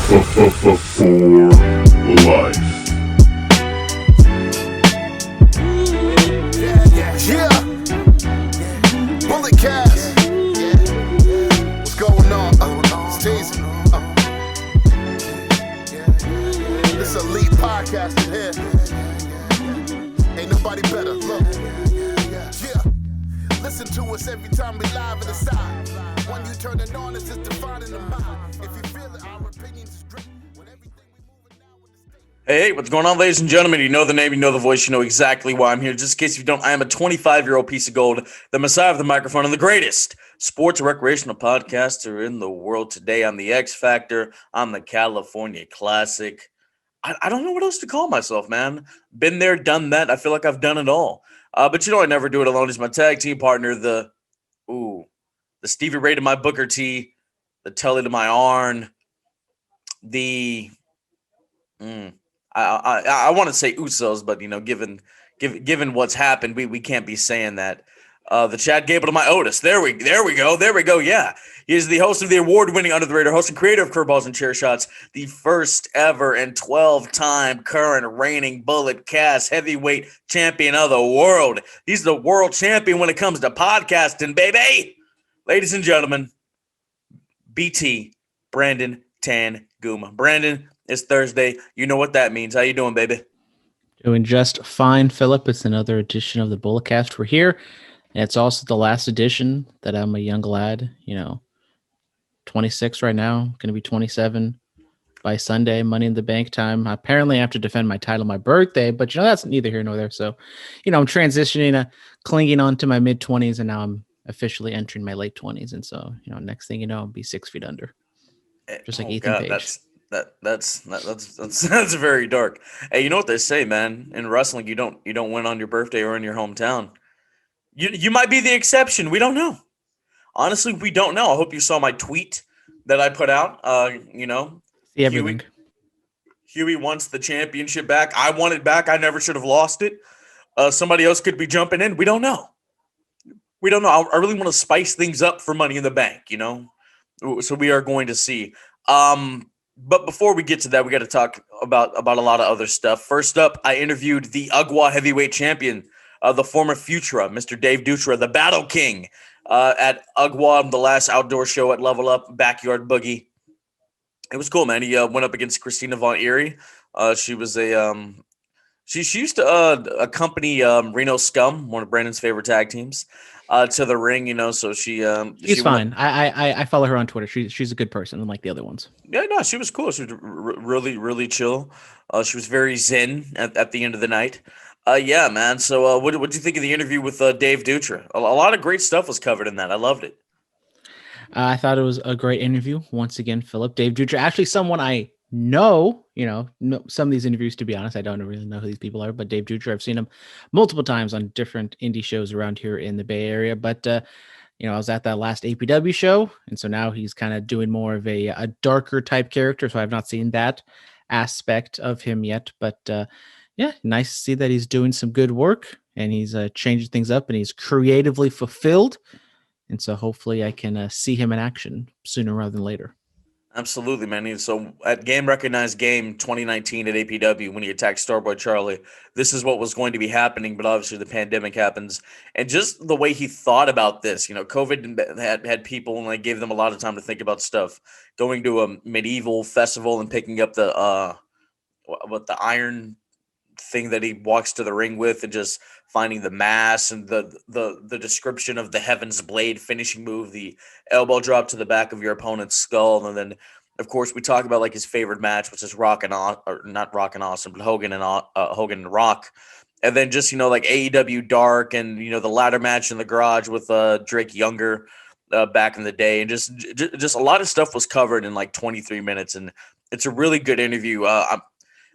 For life. Yeah. Bullet cast. What's going on? It's Teagan. This elite podcast in here. Ain't nobody better. Look. Yeah. Listen to us every time we live in the side. When you turn it on, it's just defining the mind. If you feel it, our opinions is great. When everything we moving now with the state. Hey, what's going on, ladies and gentlemen? You know the name, you know the voice, you know exactly why I'm here. Just in case you don't, I am a 25-year-old piece of gold, the messiah of the microphone, and the greatest sports recreational podcaster in the world. Today, I'm the X Factor. I'm the California Classic. I don't know what else to call myself, man. Been there, done that. I feel like I've done it all. But you know I never do it alone. He's my tag team partner, the Stevie Ray to my Booker T, the Tully to my Arn, I want to say Usos, but you know, given what's happened, we can't be saying that. The Chad Gable to my Otis. There we go. Yeah, he is the host of the award-winning Under the Radar host and creator of Curveballs and Chair Shots, the first ever and 12-time current reigning Bullet Cast heavyweight champion of the world. He's the world champion when it comes to podcasting, baby. Ladies and gentlemen, BT Brandon Tanguma. Brandon, it's Thursday. You know what that means. How you doing, baby? Doing just fine, Phillip. It's another edition of the Bulletcast. We're here, and it's also the last edition that I'm a young lad, 26 right now, going to be 27 by Sunday, Money in the Bank time. Apparently, I have to defend my title my birthday, but that's neither here nor there. So, I'm transitioning, clinging on to my mid-20s, and now I'm officially entering my late 20s. And so, next thing you know, I'll be 6 feet under, just like Ethan Page. That's very dark. Hey, you know what they say, man? In wrestling, you don't win on your birthday or in your hometown. You might be the exception. We don't know. Honestly, we don't know. I hope you saw my tweet that I put out. See everything. Huey wants the championship back. I want it back. I never should have lost it. Somebody else could be jumping in. We don't know. I really want to spice things up for Money in the Bank, So we are going to see. But before we get to that, we got to talk about a lot of other stuff. First up, I interviewed the UGWA heavyweight champion, the former Futura, Mr. Dave Dutra, the Battle King, at UGWA, the last outdoor show at Level Up, Backyard Boogie. It was cool, man. He went up against Christina Von Eerie. She was she used to accompany Reno Scum, one of Brandon's favorite tag teams, to the ring, so she's fine. I follow her on Twitter. She's a good person, unlike the other ones. Yeah, no, she was cool. She was really, really chill. She was very zen at the end of the night. Yeah, man. So what did you think of the interview with Dave Dutra? A lot of great stuff was covered in that. I loved it. I thought it was a great interview. Once again, Phillip, Dave Dutra, actually someone I know, some of these interviews, to be honest, I don't really know who these people are, but Dave Dutra, I've seen him multiple times on different indie shows around here in the Bay Area. But, I was at that last APW show. And so now he's kind of doing more of a darker type character. So I've not seen that aspect of him yet, but yeah, nice to see that he's doing some good work and he's changing things up and he's creatively fulfilled. And so hopefully I can see him in action sooner rather than later. Absolutely, man. So at Game Recognized Game 2019 at APW, when he attacked Starboy Charlie, this is what was going to be happening, but obviously the pandemic happens. And just the way he thought about this, COVID had people, and I gave them a lot of time to think about stuff. Going to a medieval festival and picking up the iron thing that he walks to the ring with, and just finding the mass and the description of the Heaven's Blade finishing move, the elbow drop to the back of your opponent's skull. And then, of course, we talk about like his favorite match, which is Hogan and Rock. And then just, like AEW Dark and, the ladder match in the garage with Drake Younger back in the day. And just a lot of stuff was covered in like 23 minutes. And it's a really good interview.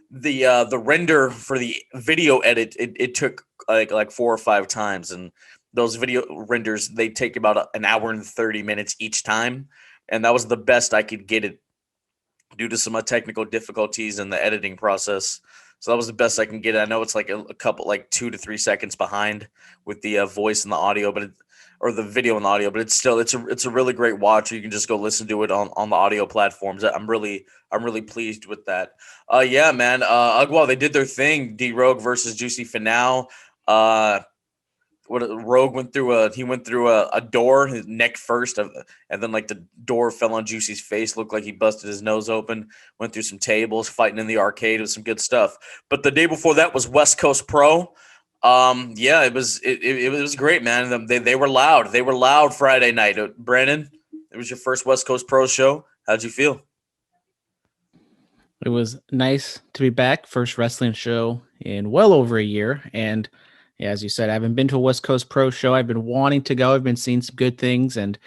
The render for the video edit, it took like 4 or 5 times, and those video renders, they take about an hour and 30 minutes each time, and that was the best I could get it due to some technical difficulties in the editing process. So that was the best I can get. I know it's like a couple, like 2 to 3 seconds behind with the voice and the audio, but or the video and the audio, but it's a really great watch. You can just go listen to it on the audio platforms. I'm really pleased with that. Yeah, man. Ugwa, they did their thing. D Rogue versus Juicy Finau. What Rogue went through a door, his neck first, and then like the door fell on Juicy's face. Looked like he busted his nose open. Went through some tables, fighting in the arcade with some good stuff. But the day before that was West Coast Pro. Yeah, it was great, man. They were loud. They were loud Friday night. Brandon, it was your first West Coast Pro show. How'd you feel? It was nice to be back. First wrestling show in well over a year, and yeah, as you said, I haven't been to a West Coast Pro show. I've been wanting to go. I've been seeing some good things. And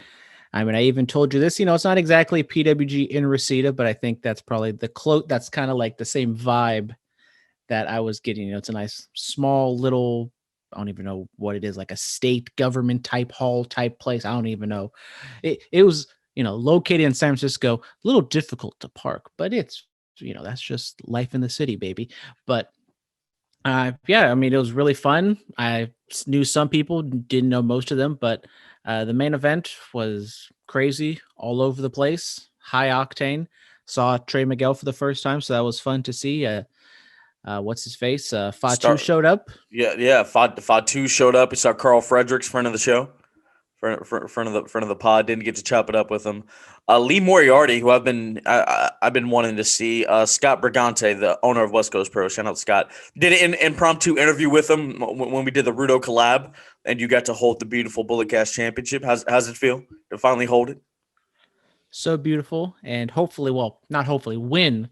I mean, I even told you this, it's not exactly PWG in Reseda, but I think that's probably that's kind of like the same vibe that I was getting. It's a nice, small, little, I don't even know what it is, like a state government type hall type place. I don't even know. It was, located in San Francisco, a little difficult to park, but it's, that's just life in the city, baby. But yeah, I mean, it was really fun. I knew some people, didn't know most of them, but the main event was crazy, all over the place, high octane. Saw Trey Miguel for the first time, so that was fun to see. What's his face? Fatu showed up. Yeah. Fatu showed up. We saw Carl Fredericks, friend of the show, front of the pod. Didn't get to chop it up with him. Lee Moriarty, who I've been wanting to see. Scott Brigante, the owner of West Coast Pro, shout out Scott, did an impromptu interview with him when we did the Rudo collab, and you got to hold the beautiful Bullet Cast Championship. How's it feel to finally hold it? So beautiful, and hopefully, well, not hopefully, when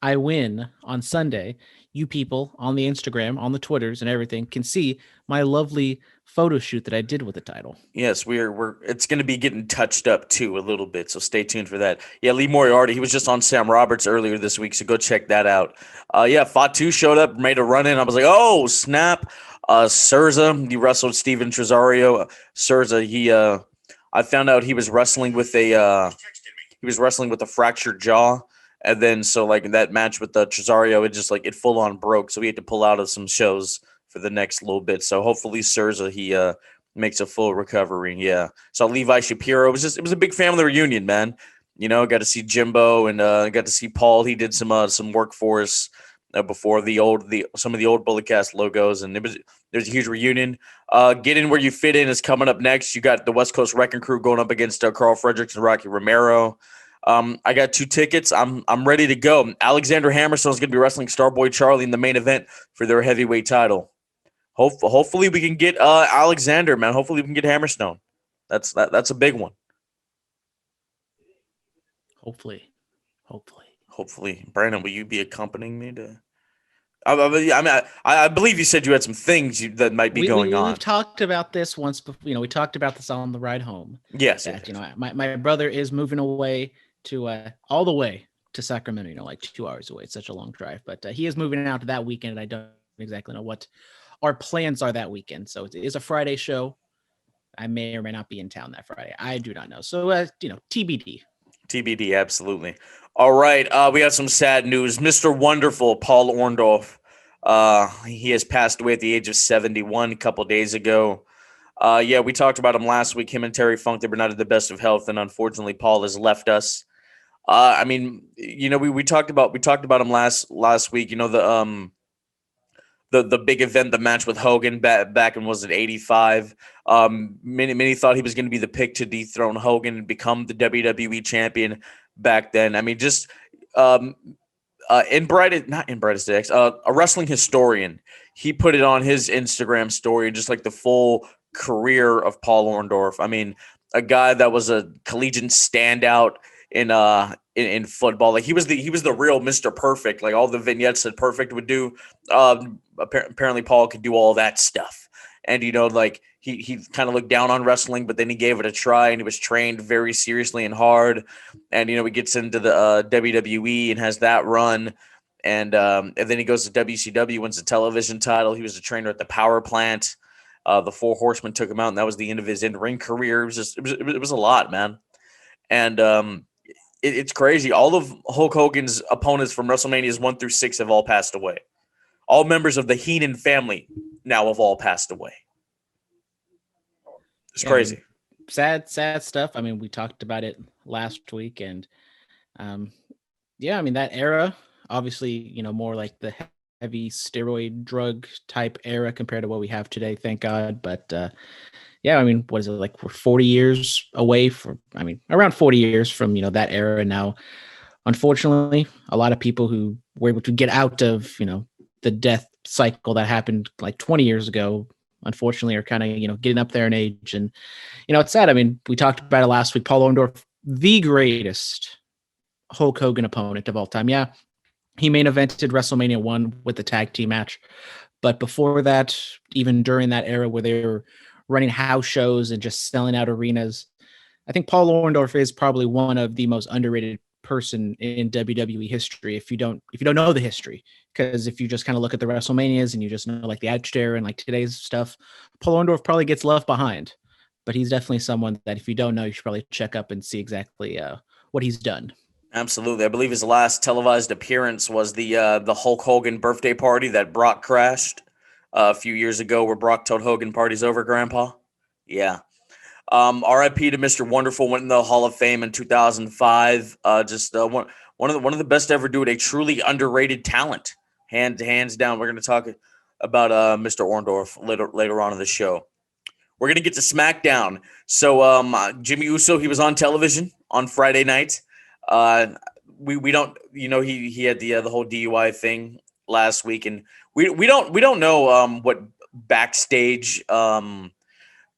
I win on Sunday, you people on the Instagram, on the Twitters and everything can see my lovely photo shoot that I did with the title. Yes, it's going to be getting touched up too a little bit, so stay tuned for that. Yeah, Lee Moriarty, he was just on Sam Roberts earlier this week, so go check that out. Yeah, Fatu showed up, made a run in. I was like, oh, snap. Surza, he wrestled Steven Tresario. Surza, I found out he was wrestling with a fractured jaw. And then, so like that match with the Tresario, it full on broke. So we had to pull out of some shows for the next little bit. So hopefully Surza, he makes a full recovery. Yeah. So Levi Shapiro, it was a big family reunion, man. Got to see Jimbo and got to see Paul. He did some work for us before some of the old Bullet Cast logos. And there's a huge reunion. Get In Where You Fit In is coming up next. You got the West Coast Wrecking Crew going up against Carl Fredericks and Rocky Romero. I got 2 tickets. I'm ready to go. Alexander Hammerstone is going to be wrestling Starboy Charlie in the main event for their heavyweight title. Hopefully we can get Alexander, man. Hopefully we can get Hammerstone. That's a big one. Hopefully. Brandon, will you be accompanying me to? I believe you said you had some things that might be going on. We've talked about this once before. We talked about this on the ride home. Yes. That, my brother is moving away to all the way to Sacramento, like 2 hours away. It's such a long drive, but he is moving out to that weekend. And I don't exactly know what our plans are that weekend. So it is a Friday show. I may or may not be in town that Friday. I do not know. So, TBD. TBD, absolutely. All right. We got some sad news. Mr. Wonderful, Paul Orndorff. He has passed away at the age of 71 a couple days ago. Yeah, we talked about him last week. Him and Terry Funk, they were not at the best of health, and unfortunately, Paul has left us. I mean, we talked about him last week. The big event, the match with Hogan back in, was it 85? Many thought he was going to be the pick to dethrone Hogan and become the WWE champion back then. I mean, just a wrestling historian, he put it on his Instagram story, just like the full career of Paul Orndorff. I mean, a guy that was a collegiate standout in football. Like he was the real Mr. Perfect. Like all the vignettes that Perfect would do. Apparently Paul could do all that stuff. And like he kind of looked down on wrestling, but then he gave it a try and he was trained very seriously and hard. And he gets into the WWE and has that run. And then he goes to WCW, wins the television title. He was a trainer at the Power Plant. The Four Horsemen took him out, and that was the end of his in-ring career. It was a lot, man. And it's crazy. All of Hulk Hogan's opponents from WrestleManias 1 through 6 have all passed away. All members of the Heenan family now have all passed away. It's crazy. Sad stuff. I mean, we talked about it last week, and yeah, I mean, that era, obviously, more like the heavy steroid drug type era compared to what we have today, thank God. But yeah, I mean, what is it, like we're 40 years away around 40 years from, that era now. Unfortunately, a lot of people who were able to get out of, the death cycle that happened like 20 years ago, unfortunately, are kind of, getting up there in age. And, it's sad. I mean, we talked about it last week. Paul Orndorff, the greatest Hulk Hogan opponent of all time. Yeah, he main evented WrestleMania 1 with the tag team match. But before that, even during that era where they were running house shows and just selling out arenas, I think Paul Orndorff is probably one of the most underrated person in WWE history. If you don't know the history, because if you just kind of look at the WrestleManias and you just know like the Attitude Era and like today's stuff, Paul Orndorff probably gets left behind. But he's definitely someone that if you don't know, you should probably check up and see exactly what he's done. Absolutely. I believe his last televised appearance was the Hulk Hogan birthday party that Brock crashed a few years ago, where Brock told Hogan, "Party's over, Grandpa." Yeah. RIP to Mr. Wonderful, went in the Hall of Fame in 2005. One of the best to ever do it. A truly underrated talent, hands down. We're going to talk about Mr. Orndorff later on in the show. We're going to get to SmackDown. So Jimmy Uso, he was on television on Friday night. We don't, he had the whole DUI thing last week, and we don't know what backstage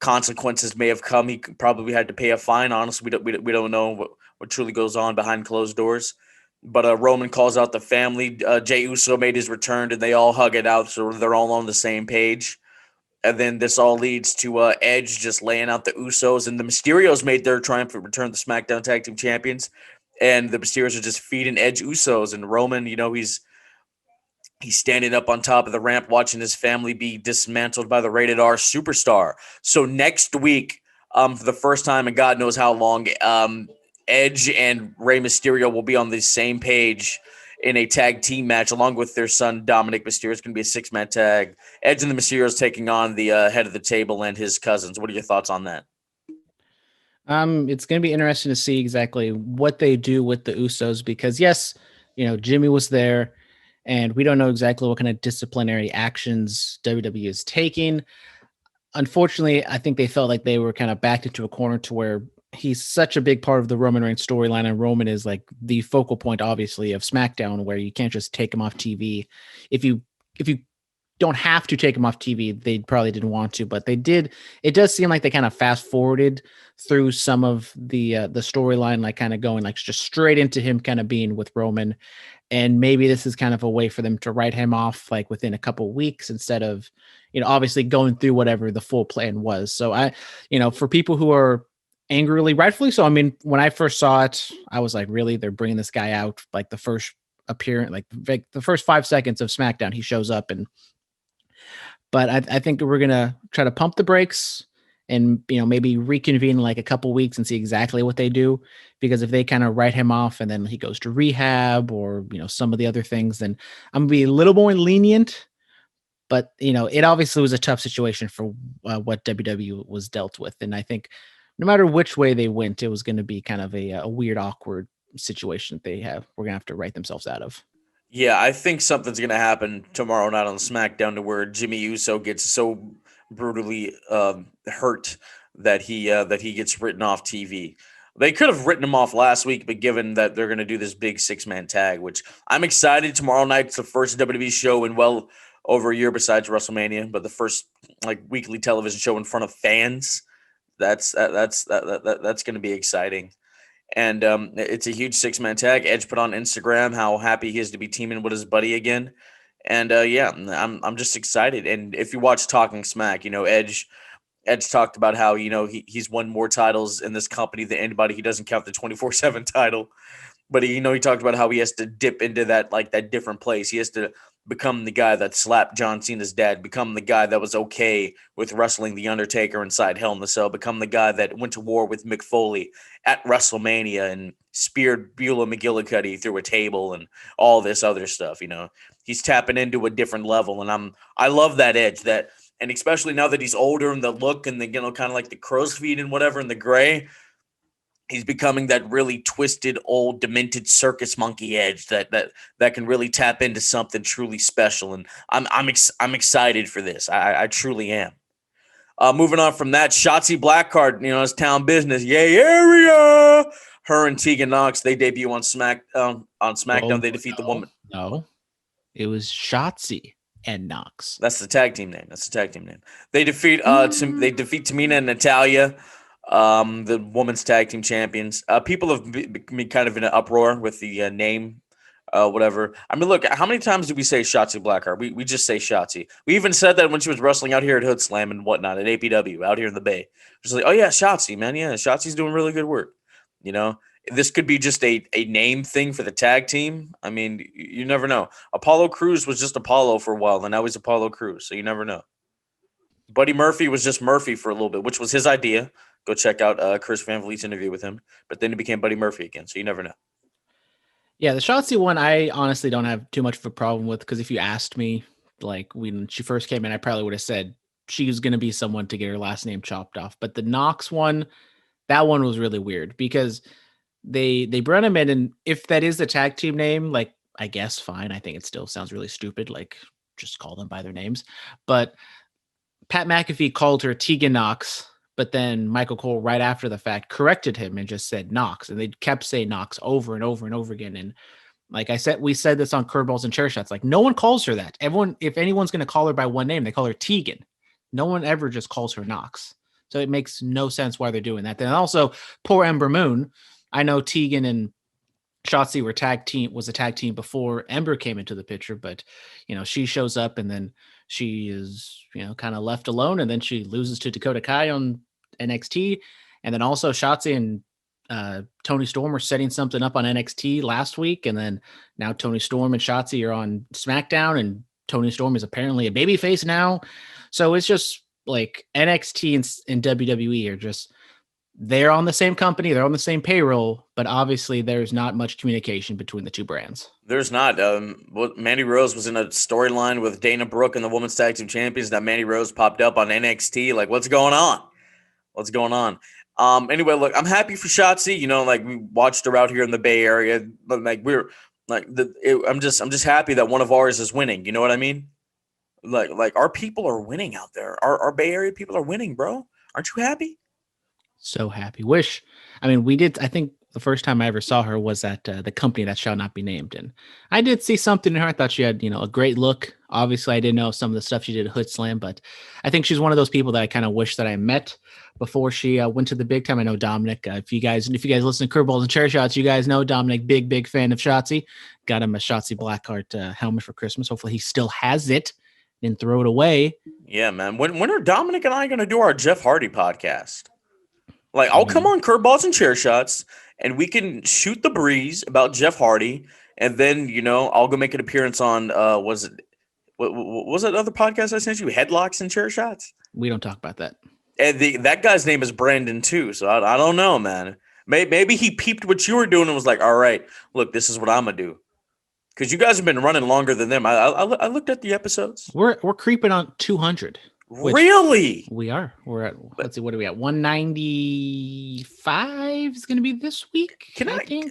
consequences may have come. He probably had to pay a fine. Honestly, we don't know what truly goes on behind closed doors. But Roman calls out the family. Jey Uso made his return, and they all hug it out, so they're all on the same page. And then this all leads to Edge just laying out the Usos, and the Mysterios made their triumphant return to SmackDown Tag Team Champions. And the Mysterios are just feeding Edge Usos, and Roman, he's standing up on top of the ramp watching his family be dismantled by the rated R superstar. So next week, for the first time in God knows how long, Edge and Rey Mysterio will be on the same page in a tag team match, along with their son, Dominic Mysterio. It's going to be a 6-man tag. Edge and the Mysterios taking on the head of the table and his cousins. What are your thoughts on that? It's going to be interesting to see exactly what they do with the Usos, because yes, Jimmy was there, and we don't know exactly what kind of disciplinary actions WWE is taking. Unfortunately, I think they felt like they were kind of backed into a corner to where he's such a big part of the Roman Reigns storyline, and Roman is like the focal point, obviously, of SmackDown, where you can't just take him off TV. If you don't have to take him off TV, they probably didn't want to, but they did. It does seem like they kind of fast forwarded through some of the storyline, like kind of going like just straight into him kind of being with Roman. And maybe this is kind of a way for them to write him off like within a couple of weeks, instead of, obviously going through whatever the full plan was. So for people who are angrily, rightfully so. I mean, when I first saw it, I was like, really, they're bringing this guy out like the first appearance, like the first 5 seconds of SmackDown, he shows up. But I think we're going to try to pump the brakes and, maybe reconvene in like a couple weeks and see exactly what they do. Because if they kind of write him off and then he goes to rehab or, some of the other things, then I'm going to be a little more lenient. But, it obviously was a tough situation for what WWE was dealt with. And I think no matter which way they went, it was going to be kind of a weird, awkward situation that we're going to have to write themselves out of. Yeah, I think something's going to happen tomorrow night on SmackDown to where Jimmy Uso gets so brutally hurt that he gets written off TV. They could have written him off last week, but given that they're going to do this big 6-man tag, which I'm excited. Tomorrow night's the first WWE show in well over a year besides WrestleMania, but the first like weekly television show in front of fans. That's going to be exciting. And it's a huge 6-man tag. Edge put on Instagram how happy he is to be teaming with his buddy again. And yeah, I'm just excited. And if you watch Talking Smack, Edge talked about how, he's won more titles in this company than anybody. He doesn't count the 24/7 title. But he talked about how he has to dip into that different place. He has to become the guy that slapped John Cena's dad, become the guy that was okay with wrestling The Undertaker inside Hell in the Cell, become the guy that went to war with Mick Foley at WrestleMania and speared Beulah McGillicuddy through a table and all this other stuff. He's tapping into a different level. And I love that Edge, that And especially now that he's older and the look and the, you know, kind of like the crow's feet and whatever and the gray, he's becoming that really twisted, old, demented circus monkey edge that can really tap into something truly special. And I'm excited for this. I truly am. Moving on from that, Shotzi Blackheart, you know, it's town business. Yay, area! Her and Teagan Knox, they debut on SmackDown. They defeat the woman. No, it was Shotzi and Knox. That's the tag team name. They defeat Tamina and Natalya, the women's tag team champions. People have been kind of in an uproar with the name. Whatever. I mean, look, how many times do we say Shotzi Blackheart? We just say Shotzi. We even said that when she was wrestling out here at Hood Slam and whatnot at APW out here in the Bay. Just like, oh yeah, Shotzi, man. Yeah, Shotzi's doing really good work. You know, this could be just a name thing for the tag team. I mean, you never know. Apollo Crews was just Apollo for a while, and now he's Apollo Crews, so you never know. Buddy Murphy was just Murphy for a little bit, which was his idea. Go check out Chris Van Vliet's interview with him. But then he became Buddy Murphy again, so you never know. Yeah, the Shotzi one, I honestly don't have too much of a problem with, because if you asked me, like when she first came in, I probably would have said she's going to be someone to get her last name chopped off. But the Knox one, that one was really weird because they brought him in, and if that is the tag team name, like, I guess fine. I think it still sounds really stupid, like just call them by their names. But Pat McAfee called her Teagan Knox, but then Michael Cole, right after the fact, corrected him and just said Knox. And they kept saying Knox over and over and over again. And like I said, we said this on Curveballs and Chair Shots. Like, no one calls her that. Everyone, if anyone's going to call her by one name, they call her Teagan. No one ever just calls her Knox. So it makes no sense why they're doing that. Then also, poor Ember Moon. I know Teagan and Shotzi were a tag team before Ember came into the picture, but you know, she shows up and then she is, you know, kind of left alone, and then she loses to Dakota Kai on NXT. And then also Shotzi and Tony Storm are setting something up on NXT last week. And then now Tony Storm and Shotzi are on SmackDown, and Tony Storm is apparently a babyface now. So it's just like NXT and WWE are just, they're on the same company, they're on the same payroll, but obviously there's not much communication between the two brands. There's not. Mandy Rose was in a storyline with Dana Brooke and the Women's Tag Team Champions. That Mandy Rose popped up on NXT. Like, what's going on? Anyway, look, I'm happy for Shotzi. You know, like, we watched her out here in the Bay Area, but like I'm just happy that one of ours is winning. You know what I mean? Like our people are winning out there. Our Bay Area people are winning, bro. Aren't you happy? So happy. I think the first time I ever saw her was at the company that shall not be named. And I did see something in her. I thought she had, you know, a great look. Obviously, I didn't know some of the stuff she did at Hood Slam, but I think she's one of those people that I kind of wish that I met before she went to the big time. I know Dominic, if you guys listen to Curveballs and Chair Shots, you guys know Dominic, big fan of Shotzi. Got him a Shotzi Blackheart helmet for Christmas. Hopefully he still has it. Didn't throw it away. Yeah, man. When are Dominic and I going to do our Jeff Hardy podcast? Like, I'll come on Curveballs and Chair Shots, and we can shoot the breeze about Jeff Hardy, and then, you know, I'll go make an appearance on what was that other podcast I sent you? Headlocks and Chair Shots? We don't talk about that. And that guy's name is Brandon too, so I don't know, man. Maybe he peeped what you were doing and was like, all right, look, this is what I'm gonna do. Because you guys have been running longer than them. I looked at the episodes. We're creeping on 200. Really? We are. We're at, let's see, what are we at? 195 is going to be this week. Can I come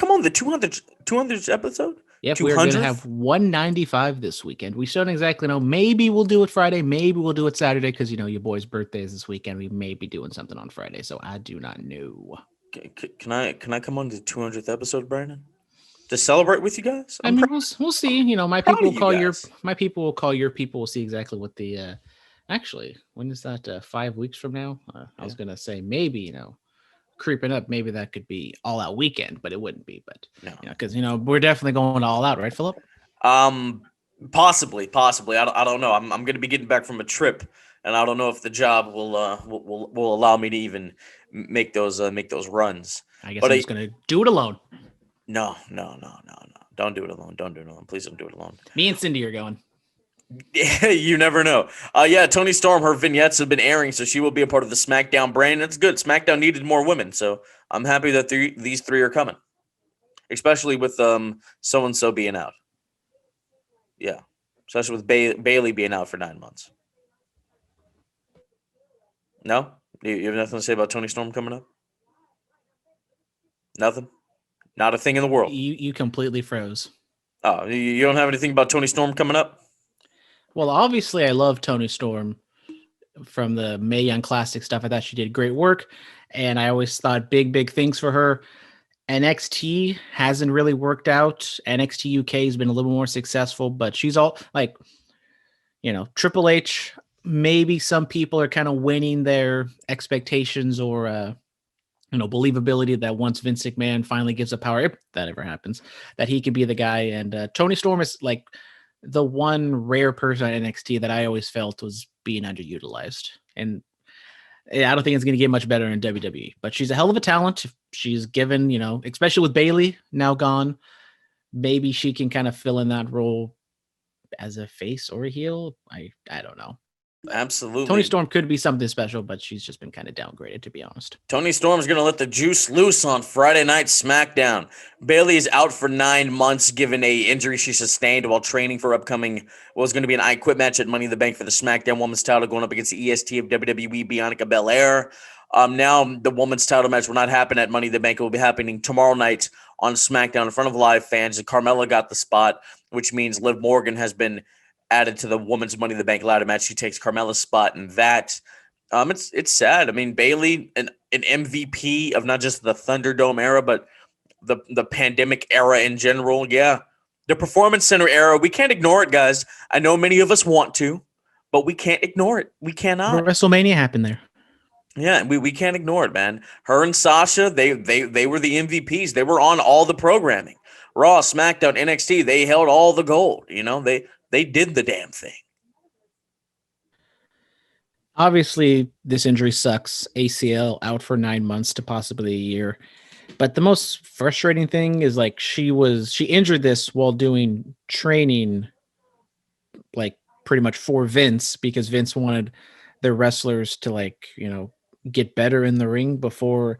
on the 200th episode? Yep, we're going to have 195 this weekend. We don't exactly know. Maybe we'll do it Friday. Maybe we'll do it Saturday because, you know, your boy's birthday is this weekend. We may be doing something on Friday, so I do not know. Can I come on the 200th episode, Brandon? To celebrate with you guys? We'll see. You know, my people will call your people. We'll see exactly what the actually, when is that? 5 weeks from now? I was gonna say maybe, you know, creeping up, maybe that could be all out weekend, but it wouldn't be. But no, you know, because you know, we're definitely going all out, right, Phillip? Possibly. I don't know. I'm gonna be getting back from a trip, and I don't know if the job will allow me to even make those runs. I guess I'm just gonna do it alone. No. Don't do it alone. Please don't do it alone. Me and Cindy are going. You never know. Tony Storm, her vignettes have been airing, so she will be a part of the SmackDown brand. That's good. SmackDown needed more women, so I'm happy that these three are coming, especially with so-and-so being out. Yeah. especially with Bailey being out for 9 months. No? You have nothing to say about Tony Storm coming up? Nothing? Not a thing in the world. You completely froze. Oh, you don't have anything about Tony Storm coming up? Well, obviously, I love Tony Storm from the Mae Young Classic stuff. I thought she did great work, and I always thought big things for her. NXT hasn't really worked out. NXT UK has been a little more successful, but she's all like, Triple H, maybe some people are kind of winning their expectations or, believability that once Vince McMahon finally gives up power, if that ever happens, that he could be the guy. And Tony Storm is like the one rare person at NXT that I always felt was being underutilized. And I don't think it's going to get much better in WWE, but she's a hell of a talent. She's given, especially with Bailey now gone, maybe she can kind of fill in that role as a face or a heel. I don't know. Absolutely. Tony Storm could be something special, but she's just been kind of downgraded, to be honest. Tony Storm's going to let the juice loose on Friday Night Smackdown. Bailey is out for 9 months given a injury she sustained while training for upcoming was going to be an I Quit match at Money in the Bank for the SmackDown Women's title going up against the EST of WWE, Bianca Belair. Now the women's title match will not happen at Money in the Bank. It will be happening tomorrow night on SmackDown in front of live fans. And Carmella got the spot, which means Liv Morgan has been added to the women's Money in the Bank ladder match. She takes Carmella's spot in that. It's sad. I mean, Bailey, an MVP of not just the Thunderdome era, but the pandemic era in general. Yeah, the Performance Center era. We can't ignore it, guys. I know many of us want to, but we can't ignore it. We cannot. WrestleMania happened there. Yeah, we can't ignore it, man. Her and Sasha, they were the MVPs. They were on all the programming. Raw, SmackDown, NXT, they held all the gold. They did the damn thing. Obviously, this injury sucks. ACL out for 9 months to possibly a year. But the most frustrating thing is like she injured this while doing training, like pretty much for Vince, because Vince wanted their wrestlers to get better in the ring before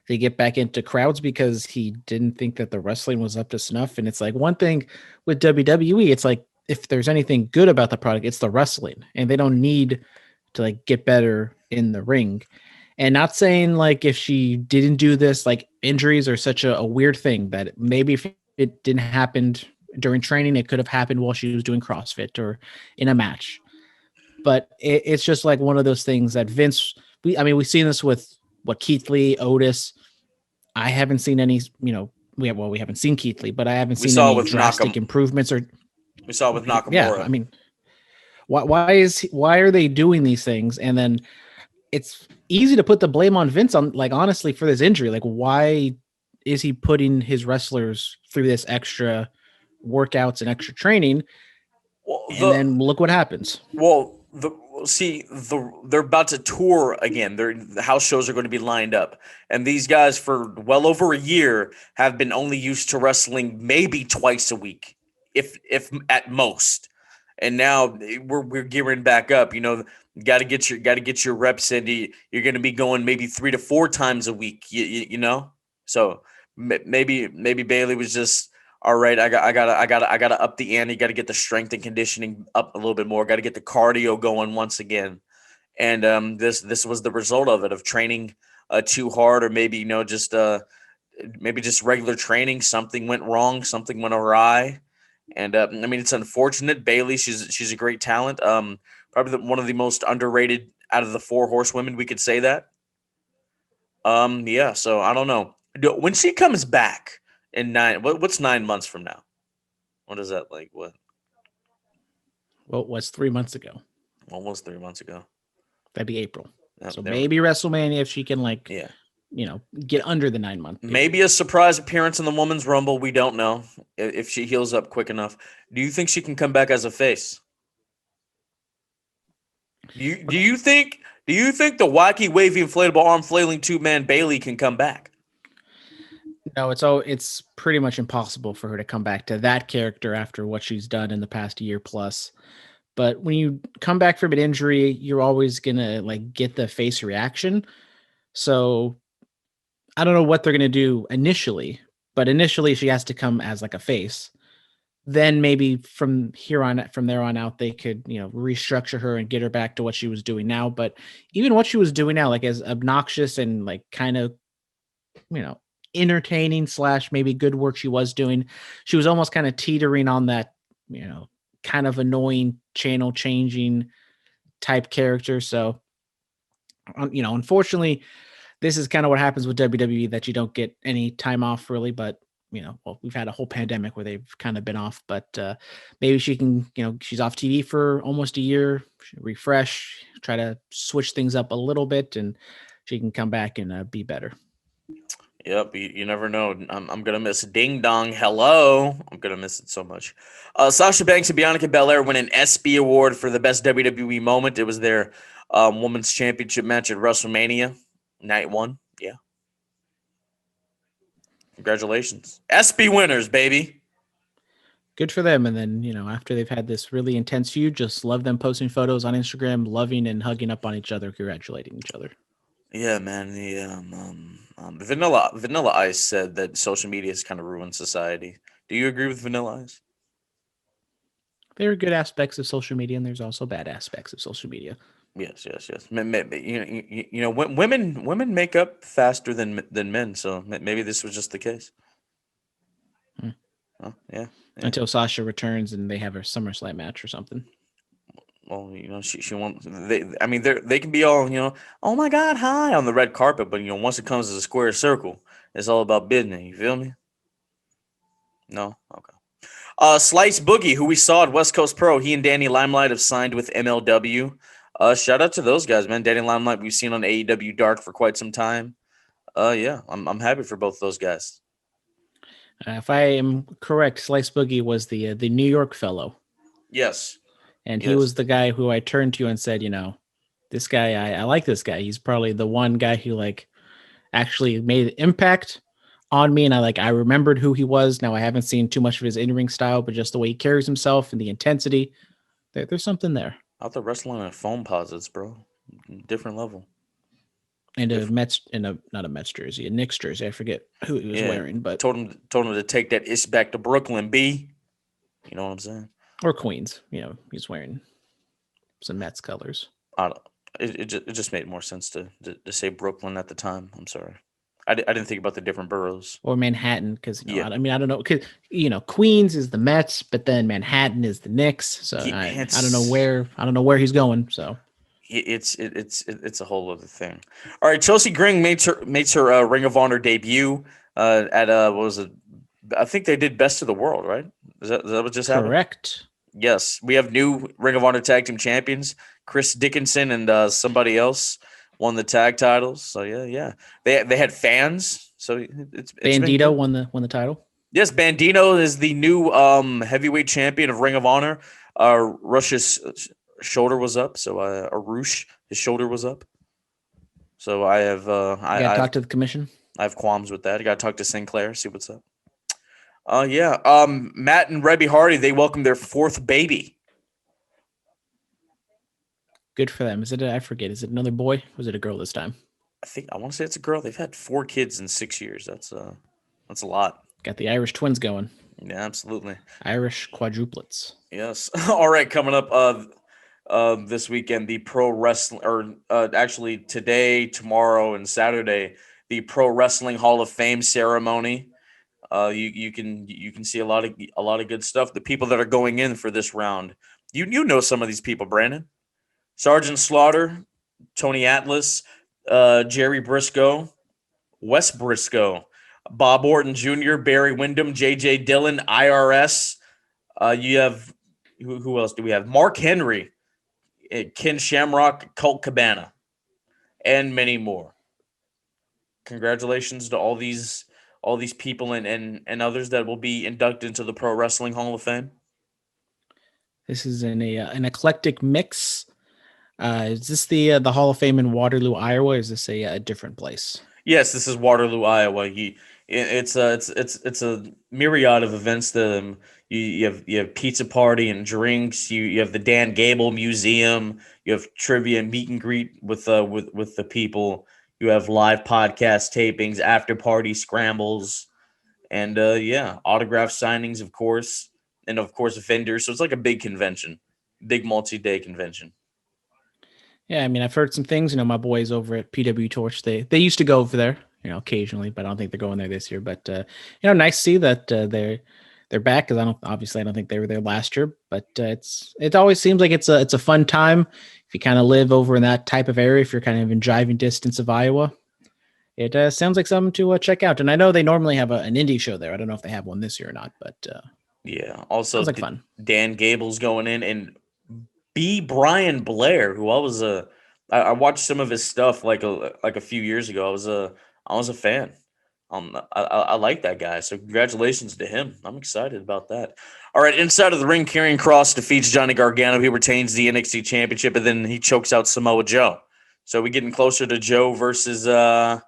they get back into crowds, because he didn't think that the wrestling was up to snuff. And it's like one thing with WWE, it's like, if there's anything good about the product, it's the wrestling, and they don't need to get better in the ring. And not saying if she didn't do this, injuries are such a weird thing that maybe if it didn't happen during training, it could have happened while she was doing CrossFit or in a match. But it's just one of those things that Vince, we've seen this with Keith Lee, Otis. I haven't seen any, we haven't seen Keith Lee, but I haven't seen any drastic improvements or. We saw it with Nakamura. Yeah, why are they doing these things? And then it's easy to put the blame on Vince on honestly for this injury. Why is he putting his wrestlers through this extra workouts and extra training? Well, then look what happens. Well, they're about to tour again. The house shows are going to be lined up, and these guys for well over a year have been only used to wrestling maybe twice a week. If at most, and now we're gearing back up. Got to get your reps in. You're going to be going maybe 3 to 4 times a week. So maybe Bailey was just all right. I gotta up the ante. Got to get the strength and conditioning up a little bit more. Got to get the cardio going once again. And this was the result of training too hard, or maybe just regular training. Something went wrong. Something went awry. And it's unfortunate. Bailey, she's a great talent. Probably one of the most underrated out of the 4 horsewomen. We could say that. Yeah. So I don't know when she comes back in 9. What's 9 months from now? What is that like? What? Well, what's 3 months ago? Almost 3 months ago. That'd be April. So maybe WrestleMania if she can get under the 9 month. Maybe a surprise appearance in the Women's Rumble. We don't know if she heals up quick enough. Do you think she can come back as a face? Do you think the wacky, wavy, inflatable arm flailing 2-man Bailey can come back? No, it's pretty much impossible for her to come back to that character after what she's done in the past year plus. But when you come back from an injury, you're always gonna get the face reaction. So I don't know what they're going to do initially, but initially she has to come as a face. then maybe from there on out, they could, restructure her and get her back to what she was doing now. But even what she was doing now, like as obnoxious and like kind of, entertaining / maybe good work she was doing, she was almost kind of teetering on that, kind of annoying channel changing type character. So, unfortunately, this is kind of what happens with WWE, that you don't get any time off really, but we've had a whole pandemic where they've kind of been off, but maybe she can, she's off TV for almost a year, refresh, try to switch things up a little bit, and she can come back and be better. Yep, you never know. I'm going to miss Ding Dong. Hello. I'm going to miss it so much. Sasha Banks and Bianca Belair win an SB award for the best WWE moment. It was their women's championship match at WrestleMania, night 1. Yeah. Congratulations. SB winners, baby. Good for them. And then, after they've had this really intense feud, just love them posting photos on Instagram, loving and hugging up on each other, congratulating each other. Yeah, man. The Vanilla Ice said that social media has kind of ruined society. Do you agree with Vanilla Ice? There are good aspects of social media, and there's also bad aspects of social media. Yes. Women make up faster than men, so maybe this was just the case. Oh, yeah. Until Sasha returns and they have a SummerSlam match or something. Well, she won't. They can be all oh my God, hi on the red carpet, but once it comes to the square circle, it's all about business. You feel me? No, okay. Slice Boogie, who we saw at West Coast Pro, he and Danny Limelight have signed with MLW. Shout out to those guys, man. Danny Limelight we've seen on AEW Dark for quite some time. Yeah, I'm happy for both those guys. If I am correct, Slice Boogie was the New York fellow. Yes. And he was the guy who I turned to and said, this guy, I like this guy. He's probably the one guy who actually made an impact on me. And I remembered who he was. Now I haven't seen too much of his in-ring style, but just the way he carries himself and the intensity, there's something there. Out there wrestling on foam posits, bro. Different level. And not a Mets jersey, a Knicks jersey. I forget who he was wearing, but told him to take that ish back to Brooklyn, B. You know what I'm saying? Or Queens. He's wearing some Mets colors. It just made more sense to say Brooklyn at the time. I'm sorry. I didn't think about the different boroughs. Or Manhattan, because I don't know, because Queens is the Mets, but then Manhattan is the Knicks. So I don't know where he's going. So it's a whole other thing. All right, Chelsea Green makes her Ring of Honor debut at what was it? I think they did Best of the World, right? Is that what just happened? Correct. Yes, we have new Ring of Honor Tag Team Champions. Chris Dickinson and somebody else won the tag titles. So yeah, they had fans. So it's Bandito won the title. Yes, Bandito is the new heavyweight champion of Ring of Honor. Rush's shoulder was up, so Arush, his shoulder was up. So I have I got to talk to the commission. I have qualms with that. I got to talk to Sinclair, see what's up. Matt and Rebby Hardy, they welcomed their 4th baby. Good for them. Is it another boy? Or was it a girl this time? I want to say it's a girl. They've had 4 kids in 6 years. That's a lot. Got the Irish twins going. Yeah, absolutely. Irish quadruplets. Yes. All right, coming up this weekend, the pro wrestling, or actually today, tomorrow, and Saturday, the Pro Wrestling Hall of Fame ceremony. You can see a lot of good stuff. The people that are going in for this round, you know some of these people, Brandon. Sergeant Slaughter, Tony Atlas, Jerry Briscoe, Wes Briscoe, Bob Orton Jr., Barry Windham, J.J. Dillon, IRS. You have who else do we have? Mark Henry, Ken Shamrock, Colt Cabana, and many more. Congratulations to all these people and others that will be inducted into the Pro Wrestling Hall of Fame. This is an eclectic mix. Is this the Hall of Fame in Waterloo, Iowa? Or is this a different place? Yes, this is Waterloo, Iowa. It's a myriad of events. You have pizza party and drinks. You have the Dan Gable Museum. You have trivia and meet and greet with the people. You have live podcast tapings, after party scrambles, and autograph signings, of course. and of course vendors. So it's like a big convention, big multi-day convention. Yeah, I mean, I've heard some things. My boys over at PW Torch, they used to go over there, occasionally, but I don't think they're going there this year. But nice to see that they're back, because I don't think they were there last year. But it always seems like it's a fun time if you kind of live over in that type of area. If you're kind of in driving distance of Iowa, it sounds like something to check out. And I know they normally have an indie show there. I don't know if they have one this year or not, but yeah. Also, sounds like fun. Dan Gable's going in, and B. Brian Blair, who I watched some of his stuff like a few years ago. I was a fan. I like that guy. So congratulations to him. I'm excited about that. All right, inside of the ring, Karrion Kross defeats Johnny Gargano. He retains the NXT Championship, and then he chokes out Samoa Joe. So we're getting closer to Joe versus Karrion,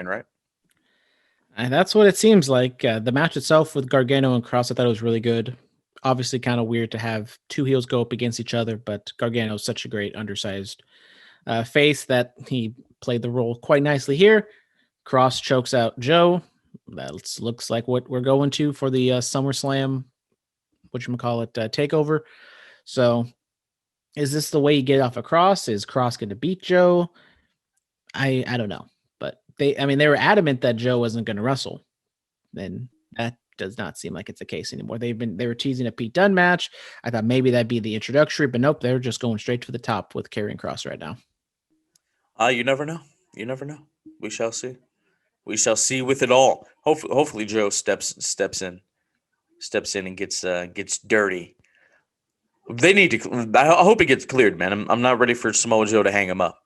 right? And that's what it seems like. The match itself with Gargano and Kross, I thought it was really good. Obviously, kind of weird to have two heels go up against each other, but Gargano is such a great undersized face that he played the role quite nicely here. Kross chokes out Joe. That looks like what we're going to for the SummerSlam, takeover. So, is this the way you get off a Kross? Is Kross going to beat Joe? I don't know, but they were adamant that Joe wasn't going to wrestle. Then that does not seem like it's the case anymore. They were teasing a Pete Dunne match. I thought maybe that'd be the introductory, but nope, they're just going straight to the top with Karrion Kross right now. You never know. You never know. We shall see. We shall see with it all. Hopefully Joe steps in and gets dirty. They need to. I hope it gets cleared, man. I'm not ready for Samoa Joe to hang him up.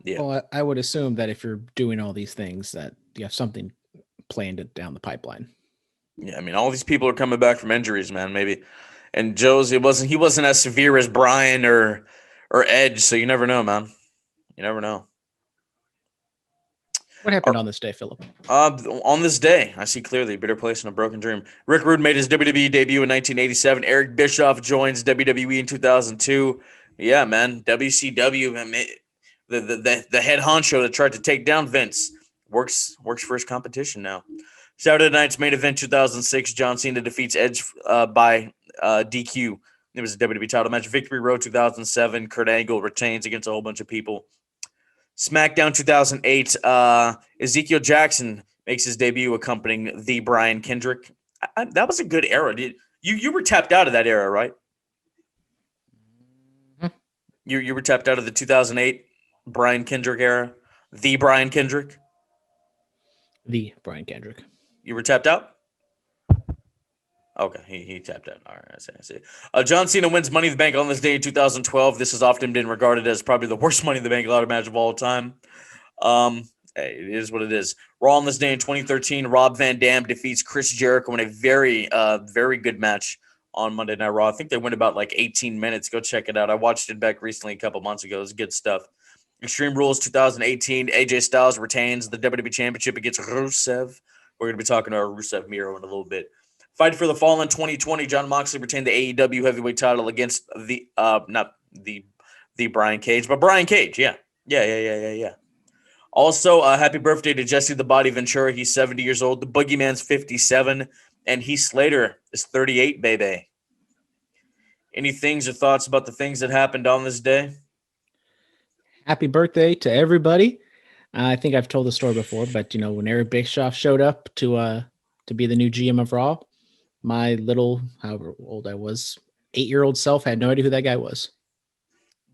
Yeah. Well, I would assume that if you're doing all these things, that you have something planned down the pipeline. Yeah, I mean, all these people are coming back from injuries, man. Maybe, and Joe's he wasn't as severe as Bryan or Edge, so you never know, man. You never know. What happened on this day, Philip? On this day, I see clearly a bitter place in a broken dream. Rick Rude made his WWE debut in 1987. Eric Bischoff joins WWE in 2002. Yeah, man, WCW, man, the head honcho that tried to take down Vince works for his competition now. Saturday night's main event 2006. John Cena defeats Edge by DQ. It was a WWE title match. Victory Road 2007. Kurt Angle retains against a whole bunch of people. Smackdown 2008. Ezekiel Jackson makes his debut accompanying the Brian Kendrick. That was a good era. You were tapped out of that era, right? Mm-hmm. You were tapped out of the 2008 Brian Kendrick era. The Brian Kendrick. The Brian Kendrick. You were tapped out? Okay, he tapped out. All right, I see. John Cena wins Money in the Bank on this day in 2012. This has often been regarded as probably the worst Money in the Bank ladder match of all time. Hey, it is what it is. Raw on this day in 2013, Rob Van Dam defeats Chris Jericho in a very, very good match on Monday Night Raw. I think they went about like 18 minutes. Go check it out. I watched it back recently a couple months ago. It was good stuff. Extreme Rules 2018, AJ Styles retains the WWE Championship against Rusev. We're going to be talking to our Rusev Miro in a little bit. Fight for the Fallen 2020. John Moxley retained the AEW Heavyweight title against not the Brian Cage, but Brian Cage. Yeah. Also, happy birthday to Jesse the Body Ventura. He's 70 years old. The Boogeyman's 57, and Heath Slater is 38, baby. Any things or thoughts about the things that happened on this day? Happy birthday to everybody. I think I've told the story before, but when Eric Bischoff showed up to be the new GM of Raw, my little, however old I was, 8-year-old self had no idea who that guy was.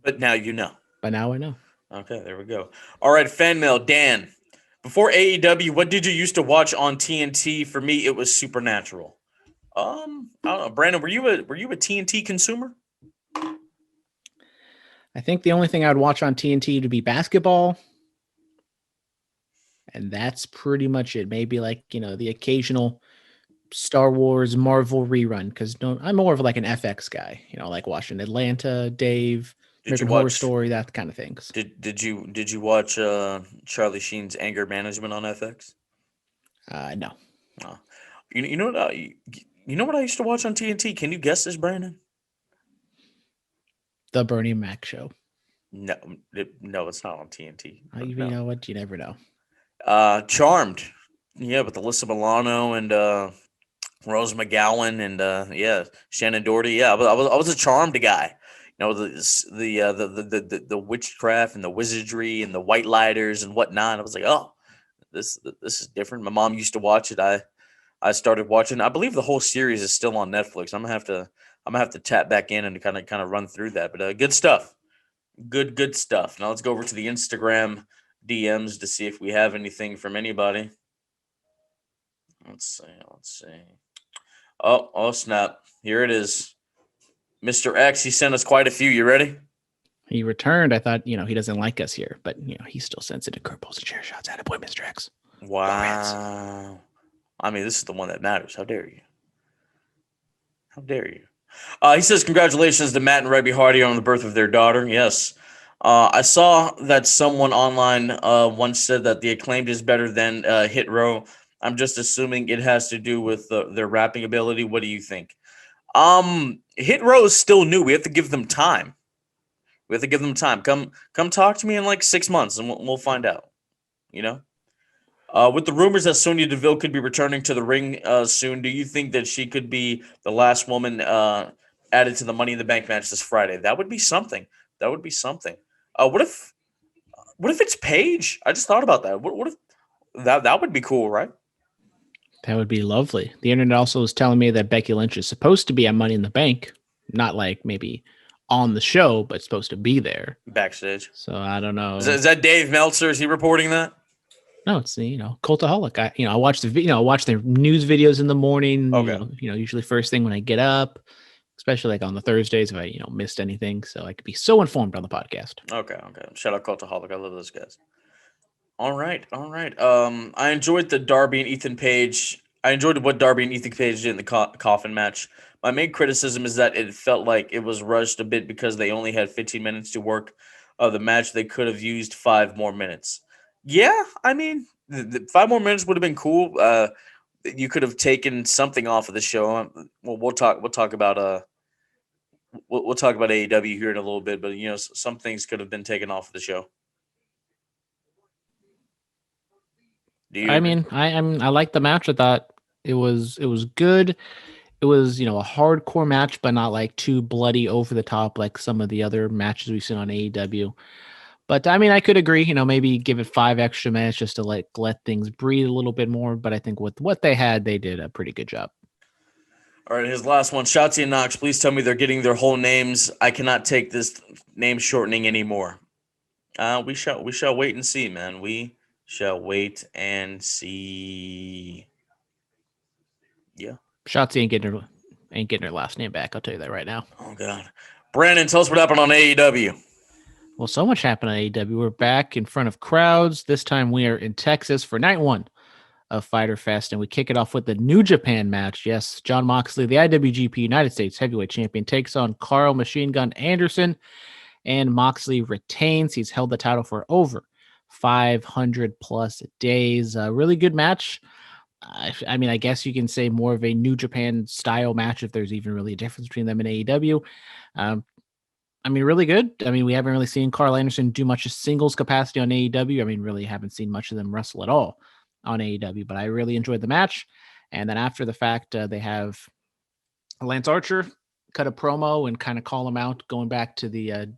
But now you know. But now I know. Okay, there we go. All right, fan mail. Dan, before AEW, what did you used to watch on TNT? For me, it was Supernatural. I don't know. Brandon, were you a TNT consumer? I think the only thing I'd watch on TNT would be basketball. And that's pretty much it. Maybe like, the occasional Star Wars Marvel rerun, because I'm more of like an FX guy, like watching Atlanta, Dave, American Horror Story, that kind of things. Did you watch Charlie Sheen's Anger Management on FX? No. Oh. You know what I used to watch on TNT? Can you guess this, Brandon? The Bernie Mac Show. No, it's not on TNT. You know what? You never know. Charmed. Yeah, with Alyssa Milano and Rose McGowan and Shannon Doherty. Yeah, I was a charmed guy. You know, the witchcraft and the wizardry and the white lighters and whatnot. I was like, oh, this is different. My mom used to watch it. I started watching. I believe the whole series is still on Netflix. I'm gonna have to tap back in and kind of run through that. But good stuff. Good stuff. Now let's go over to the Instagram DMs to see if we have anything from anybody. Let's see. Oh, snap. Here it is. Mr. X, he sent us quite a few. You ready? He returned. I thought, he doesn't like us here, but he still sends it to Kurt Pulls and chair shots. Attaboy, Mr. X. Wow. I mean, this is the one that matters. How dare you? How dare you? He says, congratulations to Matt and Rebby Hardy on the birth of their daughter. Yes. I saw that someone online once said that the Acclaimed is better than Hit Row. I'm just assuming it has to do with their rapping ability. What do you think? Hit Row is still new. We have to give them time. Come talk to me in like 6 months and we'll find out. With the rumors that Sonya Deville could be returning to the ring soon, do you think that she could be the last woman added to the Money in the Bank match this Friday? That would be something. What if it's Paige? I just thought about that. What if that would be cool, right? That would be lovely. The internet also is telling me that Becky Lynch is supposed to be at Money in the Bank, not like maybe on the show, but supposed to be there backstage. So I don't know. Is that Dave Meltzer? Is he reporting that? No, it's Cultaholic. I watch the video. I watch the news videos in the morning. Okay. Usually first thing when I get up, especially like on the Thursdays if I missed anything, so I could be so informed on the podcast. Okay. Shout out Cultaholic. I love those guys. All right. I enjoyed the Darby and Ethan Page. I enjoyed what Darby and Ethan Page did in the coffin match. My main criticism is that it felt like it was rushed a bit because they only had 15 minutes to work the match. They could have used 5 more minutes. Yeah, I mean, the 5 more minutes would have been cool. You could have taken something off of the show. We'll talk about we'll talk about AEW here in a little bit, but some things could have been taken off of the show. I mean, I like the match. I thought it was good. It was, a hardcore match, but not like too bloody over the top like some of the other matches we've seen on AEW. But I mean, I could agree, maybe give it 5 extra minutes just to let things breathe a little bit more. But I think with what they had, they did a pretty good job. All right, his last one, Shotzi and Knox. Please tell me they're getting their whole names. I cannot take this name shortening anymore. We shall wait and see, man. We shall wait and see. Yeah. Shotzi ain't getting her last name back. I'll tell you that right now. Oh God, Brandon, tell us what happened on AEW. Well, so much happened on AEW. We're back in front of crowds. This time we are in Texas for night 1 of Fyter Fest, and we kick it off with the New Japan match. Yes, Jon Moxley, the IWGP United States Heavyweight Champion, takes on Carl Machine Gun Anderson, and Moxley retains. He's held the title for over 500 plus days. A really good match. I mean, I guess you can say more of a New Japan style match if there's even really a difference between them and AEW. I mean, really good. I mean, we haven't really seen Carl Anderson do much of singles capacity on AEW. I mean, really haven't seen much of them wrestle at all on AEW, but I really enjoyed the match. And then after the fact, they have Lance Archer cut a promo and kind of call him out going back to the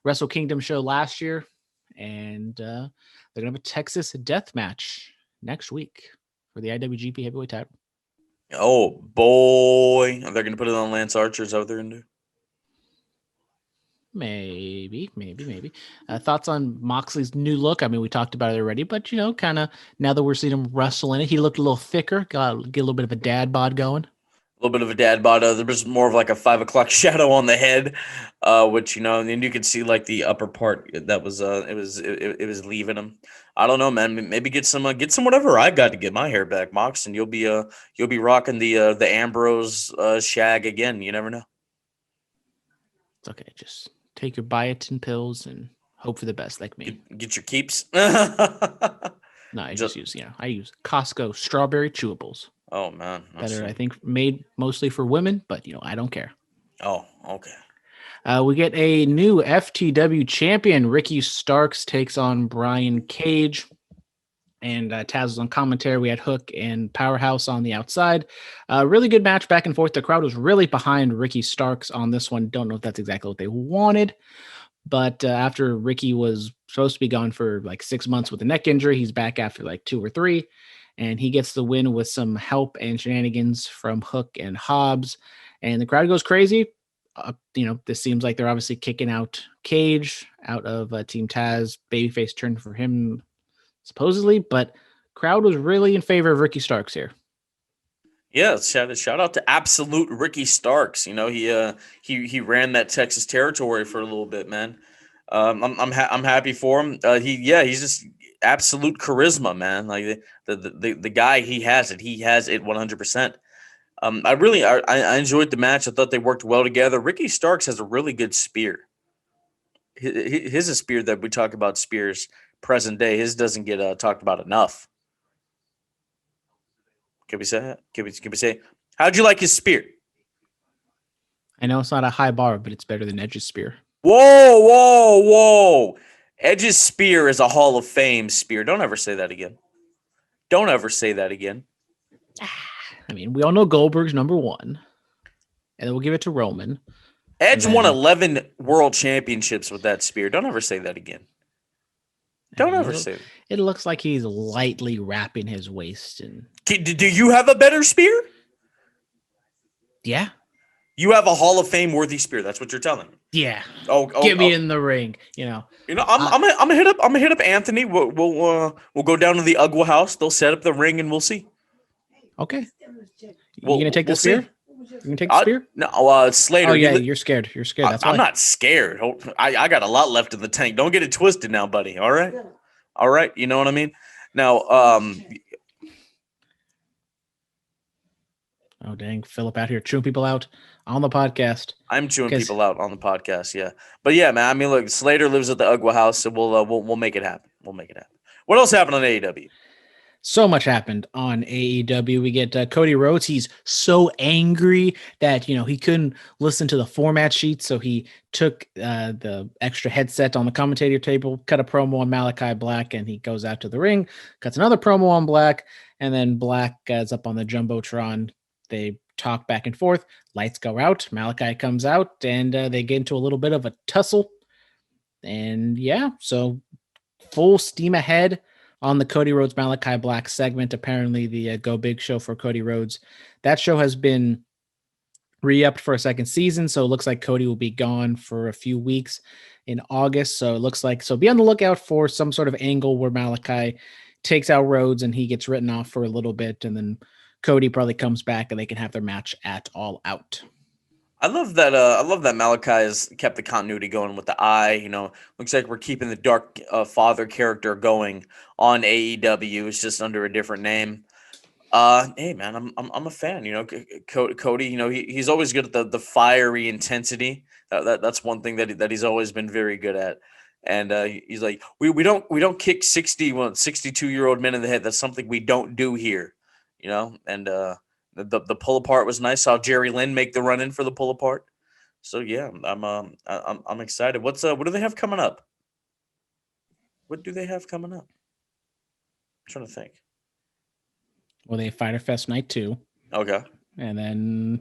Wrestle Kingdom show last year. And they're going to have a Texas death match next week for the IWGP Heavyweight title. Oh, boy. Are they going to put it on Lance Archer? Is that what they're going to do? Maybe. Thoughts on Moxley's new look? I mean, we talked about it already, but kind of now that we're seeing him wrestle in it, he looked a little thicker, get a little bit of a dad bod going. A little bit of a dad bod. There was more of like a 5 o'clock shadow on the head, which and then you could see like the upper part that was it was leaving him. I don't know, man. Maybe get some whatever I got to get my hair back, Mox, and you'll be rocking the Ambrose shag again. You never know. It's okay. Just take your biotin pills and hope for the best, like me. Get your keeps. No, I just use I use Costco strawberry chewables. Oh man, that are I think made mostly for women, but I don't care. Oh, okay. We get a new FTW champion. Ricky Starks takes on Brian Cage. And Taz was on commentary. We had Hook and Powerhouse on the outside. Really good match back and forth. The crowd was really behind Ricky Starks on this one. Don't know if that's exactly what they wanted. But after Ricky was supposed to be gone for like 6 months with a neck injury, he's back after like 2 or 3. And he gets the win with some help and shenanigans from Hook and Hobbs. And the crowd goes crazy. This seems like they're obviously kicking out Cage out of Team Taz. Babyface turned for him supposedly, but crowd was really in favor of Ricky Starks here. Yeah, shout out to absolute Ricky Starks. He ran that Texas territory for a little bit, man. I'm happy for him. He's just absolute charisma, man. Like the guy, he has it 100%. I enjoyed the match. I thought they worked well together. Ricky Starks has a really good spear. His is a spear that we talk about spears present day. His doesn't get talked about enough. Can we say that? Can we say, how'd you like his spear? I know it's not a high bar, but it's better than Edge's spear. Whoa. Edge's spear is a Hall of Fame spear. Don't ever say that again. I mean, we all know Goldberg's number 1. And then we'll give it to Roman. Edge won 11 world championships with that spear. Don't ever say that again. Don't ever say that. It looks like he's lightly wrapping his waist. Do you have a better spear? Yeah. You have a Hall of Fame worthy spear. That's what you're telling me. Yeah. Get me in the ring. I'm gonna hit up Anthony. We'll go down to the Ugwa house. They'll set up the ring and we'll see. Okay. You gonna take the spear? You gonna take the spear? No, Slater. Oh yeah, you're scared. You're scared. That's why. I'm not scared. I got a lot left in the tank. Don't get it twisted now, buddy. All right. You know what I mean? Now, oh dang, Phillip out here chewing people out on the podcast. I'm chewing people out on the podcast, yeah. But yeah, man. I mean, look, Slater lives at the Ugwa house, so we'll make it happen. What else happened on AEW? So much happened on AEW. We get Cody Rhodes. He's so angry that, he couldn't listen to the format sheet. So he took the extra headset on the commentator table, cut a promo on Malachi Black, and he goes out to the ring, cuts another promo on Black, and then Black is up on the Jumbotron. They talk back and forth. Lights go out. Malachi comes out, and they get into a little bit of a tussle. And yeah, so full steam ahead on the Cody Rhodes Malachi Black segment. Apparently the Go Big show for Cody Rhodes. That show has been re-upped for a second season. So it looks like Cody will be gone for a few weeks in August. So it looks like, so be on the lookout for some sort of angle where Malachi takes out Rhodes and he gets written off for a little bit. And then Cody probably comes back and they can have their match at All Out. I love that Malachi has kept the continuity going with the eye. Looks like we're keeping the Dark Father character going on AEW. It's just under a different name. Hey man, I'm a fan. Cody. He's always good at the fiery intensity. That's one thing that he's always been very good at. And he's like, we don't kick 62-year-old men in the head. That's something we don't do here. And the pull apart was nice. Saw Jerry Lynn make the run in for the pull apart. So yeah, I'm excited. What do they have coming up? I'm trying to think. Well, they have Fyter Fest Night 2. Okay. And then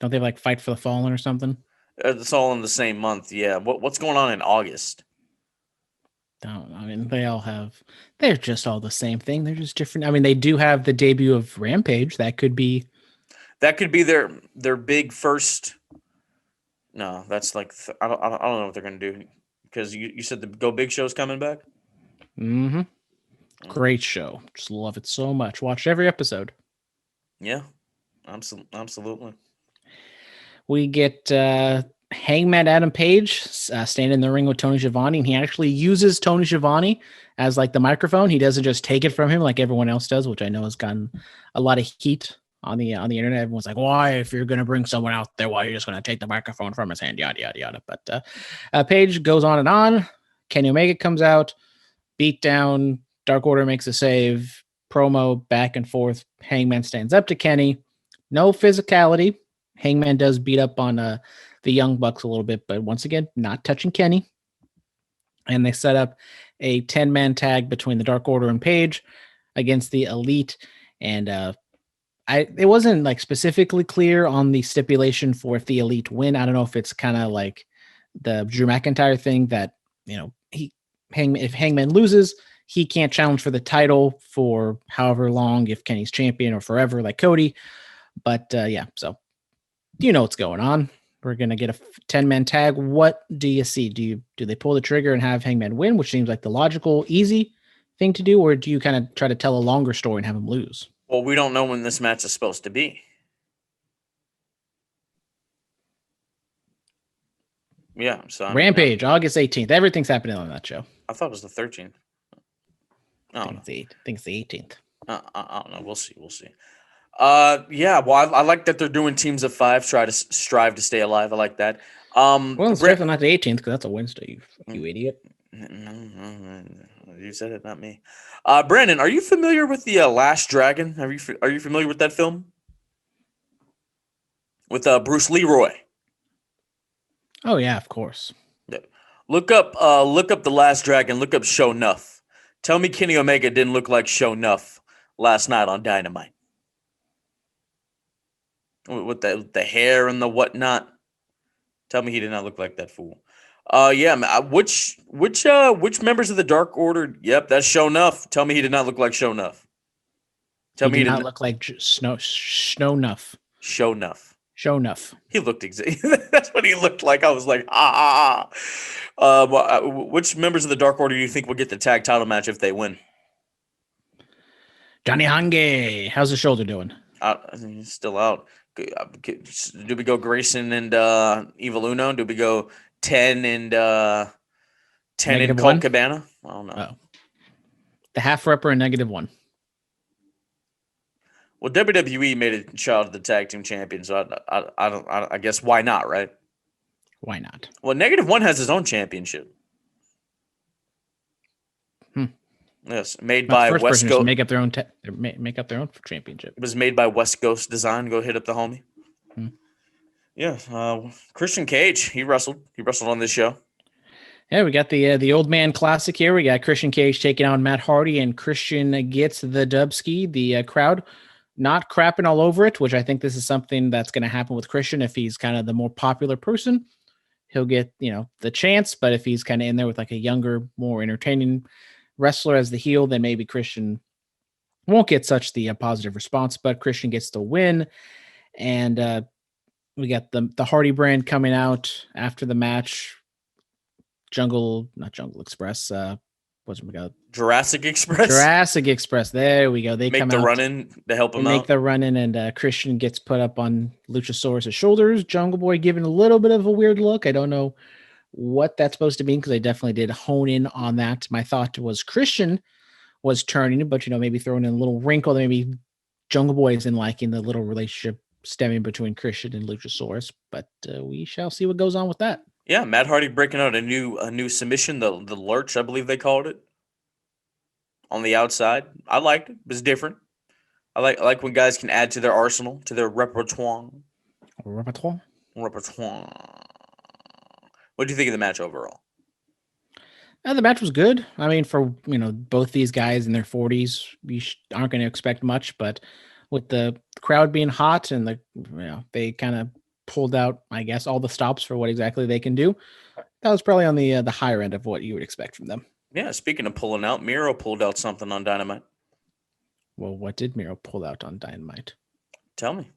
don't they have like Fight for the Fallen or something? It's all in the same month. Yeah. What's going on in August? They're just all the same thing. They're just different. I mean, they do have the debut of Rampage. That could be their big first. No, that's like, I don't know what they're going to do, because you said the Go Big show's coming back. Mm-hmm. Great show. Just love it so much. Watched every episode. Yeah, absolutely. We get Hangman Adam Page standing in the ring with Tony Schiavone, and he actually uses Tony Schiavone as like the microphone. He doesn't just take it from him like everyone else does, which I know has gotten a lot of heat on the internet. Everyone's like, why, if you're going to bring someone out there, why are you just going to take the microphone from his hand, yada yada yada. But Page goes on and on. Kenny Omega comes out, beat down. Dark Order makes a save, promo back and forth. Hangman stands up to Kenny. No physicality. Hangman does beat up on the Young Bucks a little bit, but once again, not touching Kenny. And they set up a 10-man tag between the Dark Order and Page against the Elite. And it wasn't like specifically clear on the stipulation for if the Elite win. I don't know if it's kind of like the Drew McIntyre thing that, if Hangman loses, he can't challenge for the title for however long if Kenny's champion or forever like Cody. But yeah, so what's going on. We're going to get a 10-man tag. What do you see? Do they pull the trigger and have Hangman win, which seems like the logical, easy thing to do? Or do you kind of try to tell a longer story and have him lose? Well, we don't know when this match is supposed to be. Yeah. So Rampage, August 18th. Everything's happening on that show. I thought it was the 13th. I think it's the 18th. I don't know. We'll see. Yeah. Well, I like that they're doing teams of 5. Strive to stay alive. I like that. Well, it's definitely not the 18th because that's a Wednesday. You idiot. No, you said it, not me. Brandon, are you familiar with the Last Dragon? Are you familiar with that film with Bruce Leroy? Oh yeah, of course. Yeah. Look up the Last Dragon. Look up Show Nuff. Tell me Kenny Omega didn't look like Show Nuff last night on Dynamite with the hair and the whatnot. Tell me he did not look like that fool. Yeah. Which members of the Dark Order? Yep, that's Show Nuff. Tell me he did not look like Show Nuff. Tell me he did not look like Snow Nuff. Show Nuff. Show Nuff. He looked exactly. That's what he looked like. I was like, Which members of the Dark Order do you think will get the tag title match if they win? Johnny Hange. How's the shoulder doing? He's still out. Do we go Grayson and Evil Uno? Do we go 10 and Colt Cabana? I don't know. Oh. The half repper and -1. Well, WWE made a child of the tag team champion, so I guess why not, right? Why not? Well, -1 has his own championship. Yes, made by West Coast. Make up their own championship. It was made by West Coast Design. Go hit up the homie. Yeah, Christian Cage. He wrestled on this show. Yeah, we got the old man classic here. We got Christian Cage taking on Matt Hardy, and Christian gets the dubski. The crowd not crapping all over it, which I think this is something that's going to happen with Christian. If he's kind of the more popular person, he'll get, the chance. But if he's kind of in there with like a younger, more entertaining wrestler as the heel, then maybe Christian won't get such the positive response, but Christian gets the win. And we got the Hardy brand coming out after the match. Not Jungle Express. What's it called? Jurassic Express. Jurassic Express. There we go. They make come the out, run in to help him out. Make the run in, and Christian gets put up on Luchasaurus' shoulders. Jungle Boy giving a little bit of a weird look. I don't know what that's supposed to mean because they definitely did hone in on that. My thought was Christian was turning, but maybe throwing in a little wrinkle that maybe Jungle Boy isn't liking the little relationship stemming between Christian and Luchasaurus. But we shall see what goes on with that. Yeah, Matt Hardy breaking out a new submission, the lurch, I believe they called it, on the outside. I liked it. It was different. I like when guys can add to their arsenal, to their repertoire. Repertoire. What do you think of the match overall? The match was good. I mean, for both these guys in their 40s, we aren't going to expect much. But with the crowd being hot and they kind of pulled out, I guess, all the stops for what exactly they can do. That was probably on the higher end of what you would expect from them. Yeah, speaking of pulling out, Miro pulled out something on Dynamite. Well, what did Miro pull out on Dynamite? Tell me.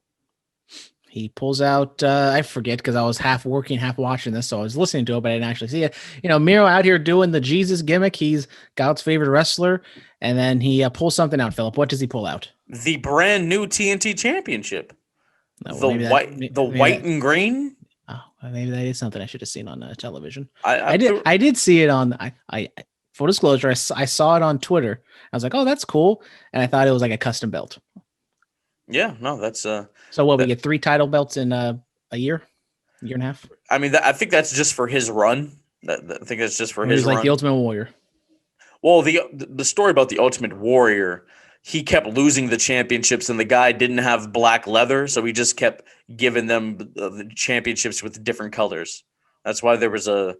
He pulls out, I forget because I was half working, half watching this, so I was listening to it, but I didn't actually see it. Miro out here doing the Jesus gimmick. He's God's favorite wrestler, and then he pulls something out, Phillip. What does he pull out? The brand new TNT Championship. No, the white and green. Oh, maybe that is something I should have seen on television. I did see it on. I full disclosure, I saw it on Twitter. I was like, oh, that's cool, and I thought it was like a custom belt. Yeah, no, that's So we get 3 title belts in a year and a half. I mean, I think that's just for his run. I think that's just for his run. He's like the Ultimate Warrior. Well, the story about the Ultimate Warrior, he kept losing the championships, and the guy didn't have black leather, so he just kept giving them the championships with different colors. That's why there was a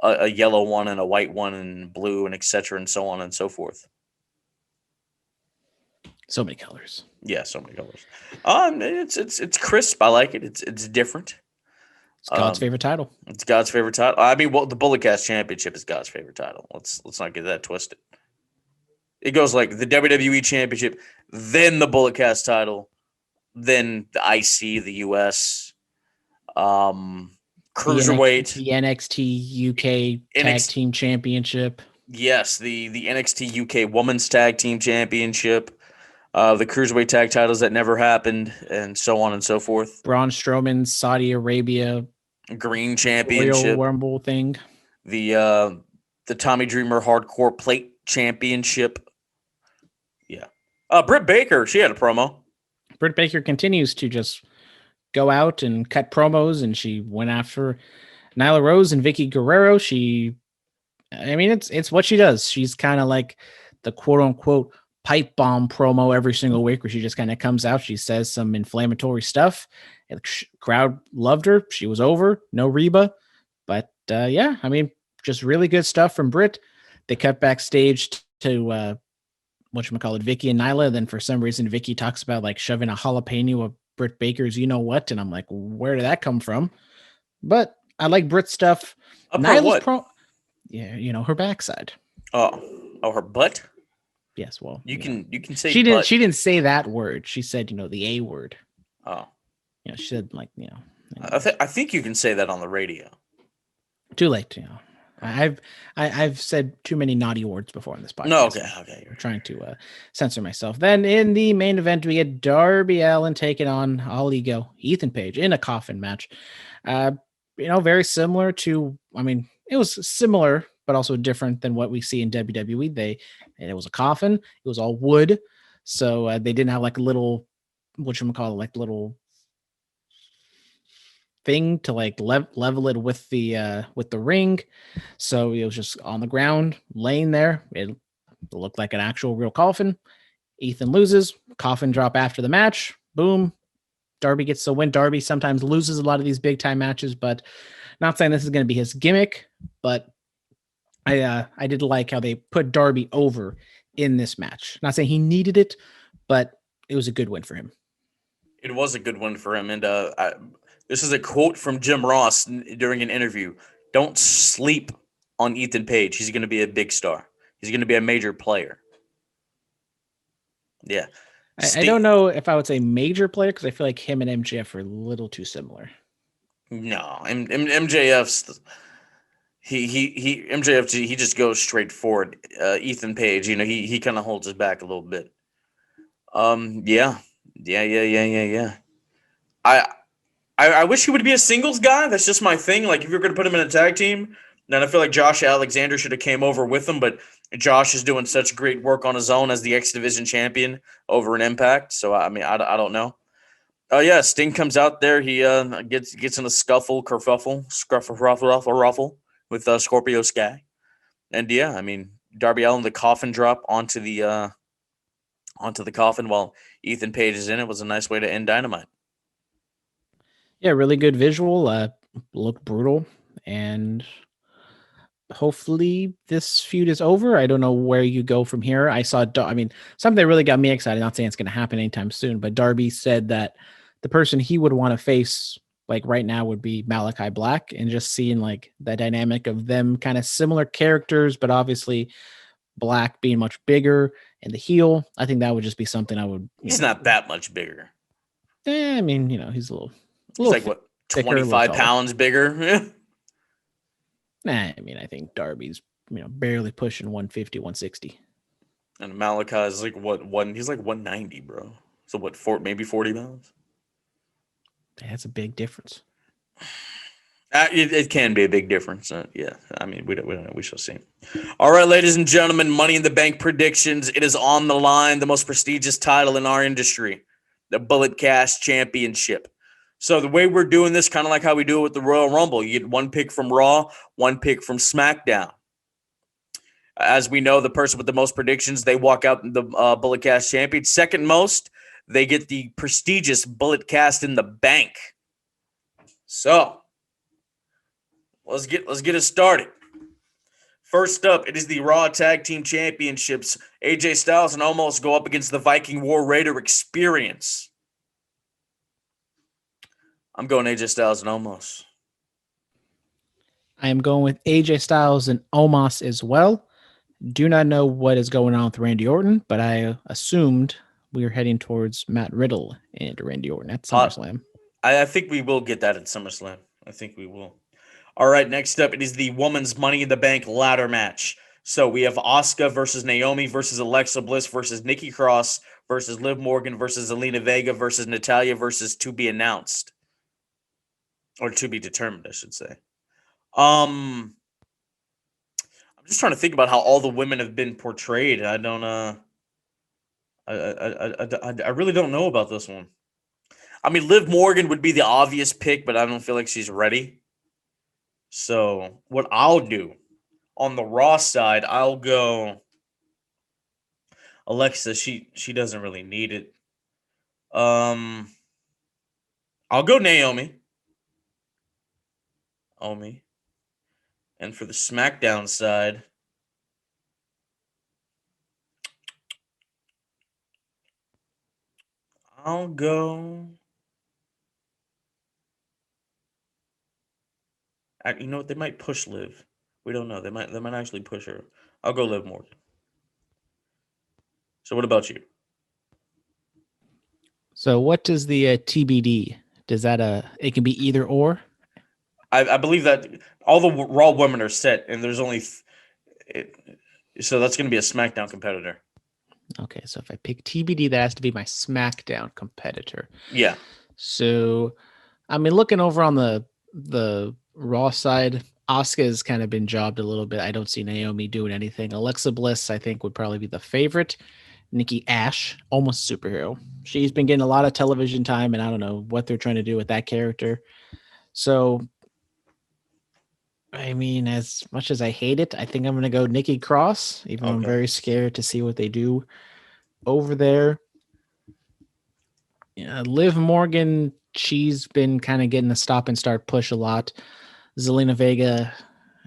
a yellow one and a white one and blue and et cetera and so on and so forth. So many colors. Yeah, so many colors. It's crisp. I like it. It's different. It's God's favorite title. It's God's favorite title. I mean, well, the Bullet Cast Championship is God's favorite title. Let's not get that twisted. It goes like the WWE Championship, then the Bullet Cast title, then the IC, the US, Cruiserweight, the NXT UK Tag Team Championship. Yes, the NXT UK Women's Tag Team Championship. The Cruiserweight tag titles that never happened, and so on and so forth. Braun Strowman's Saudi Arabia Green Championship. Royal Rumble thing. The Tommy Dreamer Hardcore Plate Championship. Yeah. Britt Baker, she had a promo. Britt Baker continues to just go out and cut promos, and she went after Nyla Rose and Vicky Guerrero. It's what she does. She's kind of like the quote unquote pipe bomb promo every single week where she just kind of comes out. She says some inflammatory stuff. And the crowd loved her. She was over. No Reba. But just really good stuff from Britt. They cut backstage to Vicky and Nyla. Then for some reason, Vicky talks about like shoving a jalapeno of Britt Baker's you know what. And I'm like, where did that come from? But I like Britt stuff. Nyla's her backside. Oh, her butt? Yes, well, you can say she butt. She didn't say that word. She said, the A word. Oh, she said like I think you can say that on the radio. Too late. I've said too many naughty words before in this podcast. No, okay. I'm trying to censor myself. Then in the main event, we get Darby Allin taking on All Ego Ethan Page in a coffin match. Very similar to. It was similar, but also different than what we see in WWE. It was a coffin. It was all wood. So they didn't have like a little, little thing to like level it with the ring. So it was just on the ground, laying there. It looked like an actual real coffin. Ethan loses. Coffin drop after the match. Boom. Darby gets the win. Darby sometimes loses a lot of these big time matches, but not saying this is going to be his gimmick, but I did like how they put Darby over in this match. Not saying he needed it, but it was a good win for him. It was a good win for him. And this is a quote from Jim Ross during an interview. Don't sleep on Ethan Page. He's going to be a big star. He's going to be a major player. Yeah. I don't know if I would say major player because I feel like him and MJF are a little too similar. No, MJF's MJF he just goes straight forward. Ethan Page, he kind of holds his back a little bit. Yeah. I wish he would be a singles guy. That's just my thing. Like if you're going to put him in a tag team, then I feel like Josh Alexander should have came over with him, but Josh is doing such great work on his own as the X Division champion over in Impact. So I don't know. Yeah, Sting comes out there. He gets in a ruffle with Scorpio Sky, and Darby Allin the coffin drop onto the coffin while Ethan Page is in it was a nice way to end Dynamite. Yeah, really good visual. Looked brutal, and hopefully this feud is over. I don't know where you go from here. I saw, something that really got me excited. Not saying it's going to happen anytime soon, but Darby said that the person he would want to face like right now would be Malachi Black, and just seeing like the dynamic of them kind of similar characters, but obviously Black being much bigger and the heel. I think that would just be something I would. He's not that much bigger. He's a little. He's like what, 25 pounds bigger? Nah, I think Darby's barely pushing 150, 160. And Malachi is like he's like 190, bro. So what, maybe 40 pounds? That's a big difference. It can be a big difference. Yeah, we don't know. We shall see. All right, ladies and gentlemen, Money in the Bank predictions. It is on the line, the most prestigious title in our industry, the Bullet Cast Championship. So the way we're doing this, kind of like how we do it with the Royal Rumble, you get one pick from Raw, one pick from SmackDown. As we know, the person with the most predictions, they walk out the Bullet Cast champion. Second most, they get the prestigious Bullet Cast in the Bank. So let's get it started. First up, it is the Raw Tag Team Championships. AJ Styles and Omos go up against the Viking War Raider Experience. I'm going AJ Styles and Omos. I am going with AJ Styles and Omos as well. Do not know what is going on with Randy Orton, but I assumed we were heading towards Matt Riddle and Randy Orton at SummerSlam. I think we will get that at SummerSlam. I think we will. All right, next up, it is the Women's Money in the Bank ladder match. So we have Asuka versus Naomi versus Alexa Bliss versus Nikki Cross versus Liv Morgan versus Zelina Vega versus Natalya versus to be announced. Or to be determined, I should say. I'm just trying to think about how all the women have been portrayed. I don't I really don't know about this one. I mean, Liv Morgan would be the obvious pick, but I don't feel like she's ready. So what I'll do on the Raw side, I'll go Alexa. She doesn't really need it. I'll go Naomi. And for the SmackDown side, I'll go. You know what? They might push Liv. We don't know. They might actually push her. I'll go Liv Morgan. So what about you? So what does the TBD? Does that it can be either or? I believe that all the Raw women are set, and there's only so that's going to be a SmackDown competitor. Okay, so if I pick TBD, that has to be my SmackDown competitor. Yeah. So, I mean, looking over on the Raw side, Asuka has kind of been jobbed a little bit. I don't see Naomi doing anything. Alexa Bliss, I think, would probably be the favorite. Nikki Ash, almost superhero. She's been getting a lot of television time, and I don't know what they're trying to do with that character. So, I mean, as much as I hate it, I think I'm going to go Nikki Cross, even though I'm very scared to see what they do over there. Yeah, Liv Morgan, she's been kind of getting a stop and start push a lot. Zelina Vega,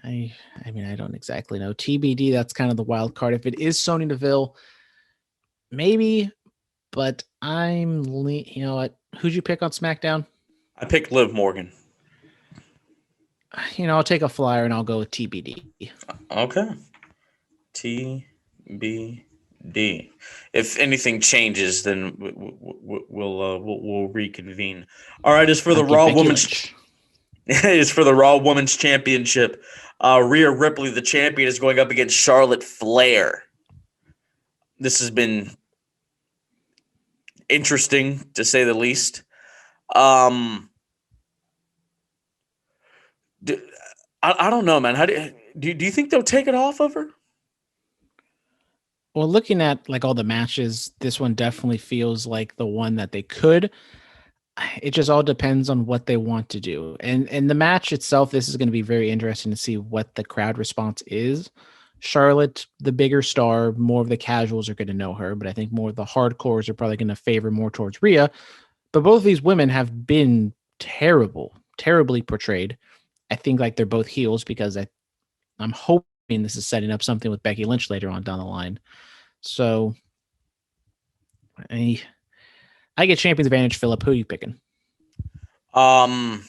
I mean, I don't exactly know. TBD, that's kind of the wild card. If it is Sonya Deville, maybe, but you know what? Who'd you pick on SmackDown? I picked Liv Morgan. You know, I'll take a flyer and I'll go with TBD. Okay. TBD. If anything changes, then we'll reconvene. All right, as for the Raw Women's Championship, Rhea Ripley, the champion, is going up against Charlotte Flair. This has been interesting, to say the least. I don't know, man. How do you think they'll take it off of her? Well, looking at like all the matches, this one definitely feels like the one that they could. It just all depends on what they want to do. And the match itself, this is going to be very interesting to see what the crowd response is. Charlotte, the bigger star, more of the casuals are going to know her, but I think more of the hardcores are probably going to favor more towards Rhea. But both of these women have been terribly portrayed. I think like they're both heels because I'm hoping this is setting up something with Becky Lynch later on down the line. So I get champion's advantage, Phillip. Who are you picking? I'll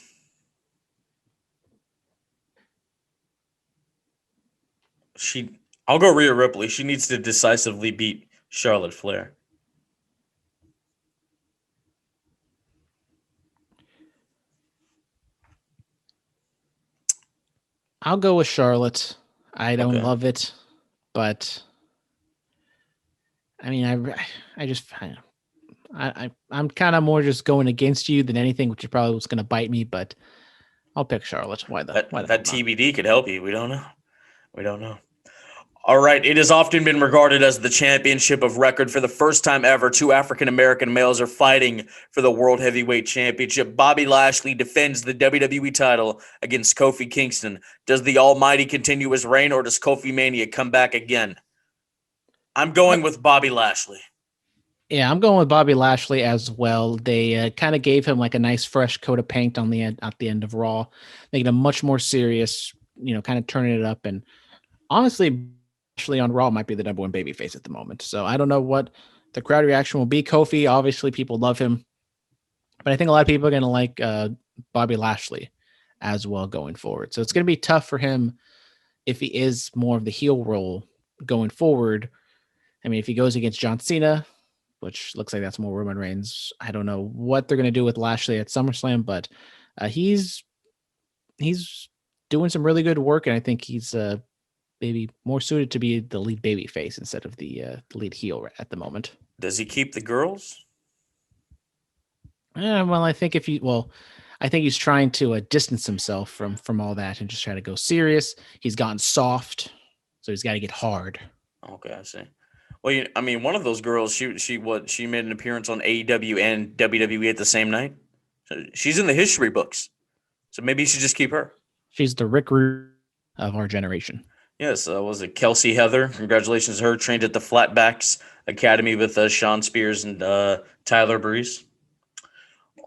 go Rhea Ripley. She needs to decisively beat Charlotte Flair. I'll go with Charlotte. I don't love it, but I mean, I'm kind of more just going against you than anything, which is probably what's going to bite me. But I'll pick Charlotte. Why that TBD could help you? We don't know. All right. It has often been regarded as the championship of record. For the first time ever, two African-American males are fighting for the World Heavyweight Championship. Bobby Lashley defends the WWE title against Kofi Kingston. Does the Almighty continue his reign, or does Kofi Mania come back again? I'm going with Bobby Lashley. Yeah, I'm going with Bobby Lashley as well. They kind of gave him like a nice fresh coat of paint at the end of Raw, making him much more serious, kind of turning it up. And honestly, actually on Raw might be the number one babyface at the moment. So I don't know what the crowd reaction will be. Kofi, obviously, people love him, but I think a lot of people are going to like Bobby Lashley as well going forward. So it's going to be tough for him if he is more of the heel role going forward. I mean, if he goes against John Cena, which looks like that's more Roman Reigns, I don't know what they're going to do with Lashley at SummerSlam, but he's doing some really good work, and I think he's maybe more suited to be the lead baby face instead of the lead heel at the moment. Does he keep the girls? Well, I think I think he's trying to distance himself from all that and just try to go serious. He's gotten soft, so he's got to get hard. Okay, I see. Well, I mean, one of those girls, she made an appearance on AEW and WWE at the same night. So she's in the history books, so maybe you should just keep her. She's the Rick Rude of our generation. Yes, was it Kelsey Heather? Congratulations to her. Trained at the Flatbacks Academy with Sean Spears and Tyler Breeze.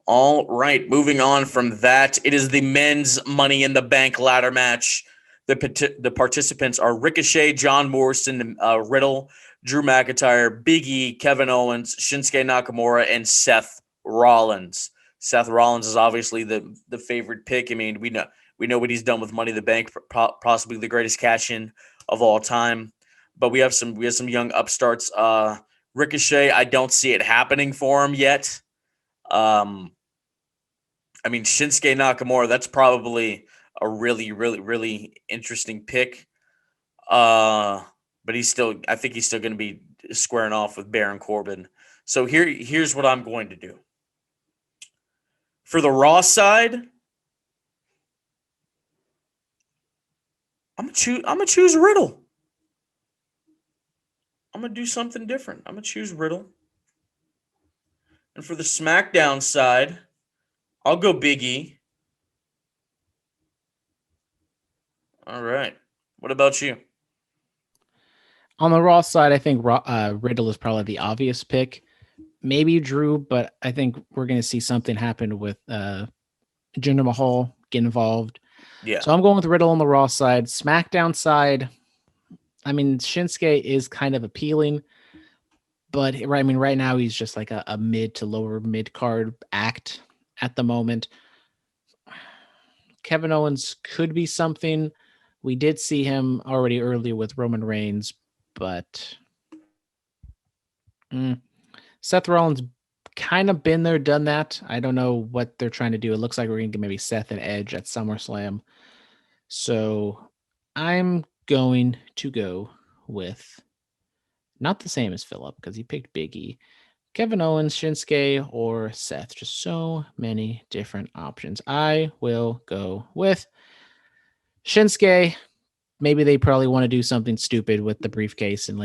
All right, moving on from that, it is the men's Money in the Bank ladder match. The participants are Ricochet, John Morrison, Riddle, Drew McIntyre, Big E, Kevin Owens, Shinsuke Nakamura, and Seth Rollins. Seth Rollins is obviously the favorite pick. I mean, we know what he's done with Money in the Bank, possibly the greatest cash-in of all time. But we have some young upstarts. Ricochet, I don't see it happening for him yet. I mean, Shinsuke Nakamura, that's probably a really, really, really interesting pick. But I think he's still going to be squaring off with Baron Corbin. So here's what I'm going to do. For the Raw side, I'm gonna choose Riddle. I'm gonna do something different. I'm gonna choose Riddle. And for the SmackDown side, I'll go Big E. All right. What about you? On the Raw side, I think Riddle is probably the obvious pick. Maybe Drew, but I think we're going to see something happen with Jinder Mahal get involved. Yeah. So I'm going with Riddle on the Raw side. SmackDown side, I mean, Shinsuke is kind of appealing, but right now he's just like a mid to lower mid card act at the moment. Kevin Owens could be something. We did see him already earlier with Roman Reigns, but Seth Rollins kind of been there, done that. I don't know what they're trying to do. It looks like we're going to get maybe Seth and Edge at SummerSlam. So I'm going to go with not the same as Phillip because he picked Big E. Kevin Owens, Shinsuke, or Seth. Just so many different options. I will go with Shinsuke. Maybe they probably want to do something stupid with the briefcase and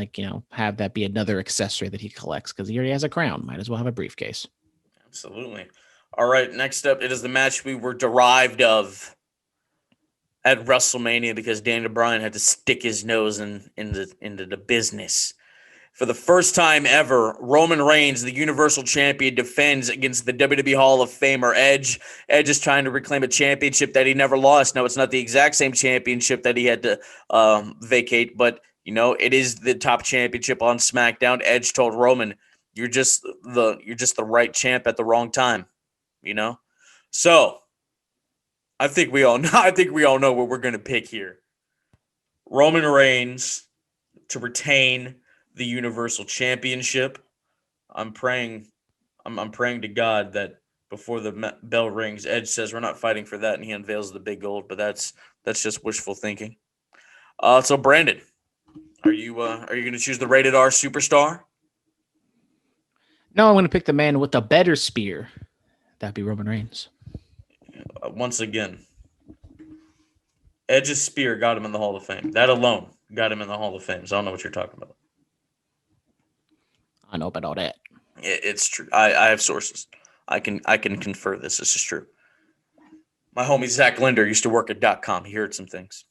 have that be another accessory that he collects because he already has a crown. Might as well have a briefcase. Absolutely. All right, next up, it is the match we were derived of at WrestleMania because Daniel Bryan had to stick his nose into the business. For the first time ever, Roman Reigns, the Universal Champion, defends against the WWE Hall of Famer Edge. Edge is trying to reclaim a championship that he never lost. Now, it's not the exact same championship that he had to vacate, but it is the top championship on SmackDown. Edge told Roman, "You're just the right champ at the wrong time." So I think we all know what we're going to pick here. Roman Reigns to retain the Universal Championship. I'm praying to God that before the bell rings, Edge says we're not fighting for that, and he unveils the big gold. But that's just wishful thinking. So Brandon, are you going to choose the rated R superstar? No, I'm going to pick the man with the better spear. That'd be Roman Reigns. Once again, Edge's spear got him in the Hall of Fame. That alone got him in the Hall of Fame. So I don't know what you're talking about. I know about all that. It's true. I have sources. I can confer this. This is true. My homie Zach Linder used to work at .com. He heard some things.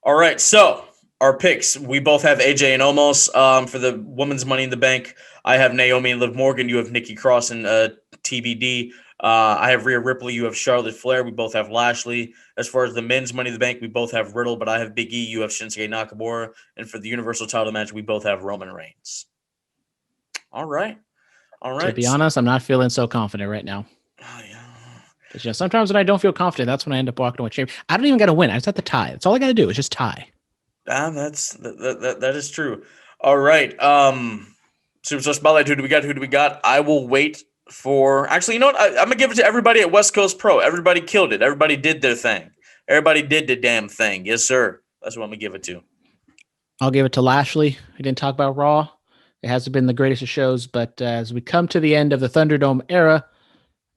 All right, so Our picks, we both have AJ and Omos. For the women's Money in the Bank, I have Naomi and Liv Morgan. You have Nikki Cross and TBD. I have Rhea Ripley. You have Charlotte Flair. We both have Lashley. As far as the men's Money in the Bank, we both have Riddle, but I have Big E. You have Shinsuke Nakamura. And for the Universal title match, we both have Roman Reigns. All right. To be honest, I'm not feeling so confident right now. Oh, yeah. Because sometimes when I don't feel confident, that's when I end up walking away champion. I don't even got to win. I just have to tie. That's all I got to do is just tie. That is true. All right. Superstar Spotlight. Who do we got? I will wait for. Actually, you know what? I'm gonna give it to everybody at West Coast Pro. Everybody killed it. Everybody did their thing. Everybody did the damn thing. Yes, sir. That's what I'm gonna give it to. I'll give it to Lashley. We didn't talk about Raw. It hasn't been the greatest of shows, but as we come to the end of the Thunderdome era,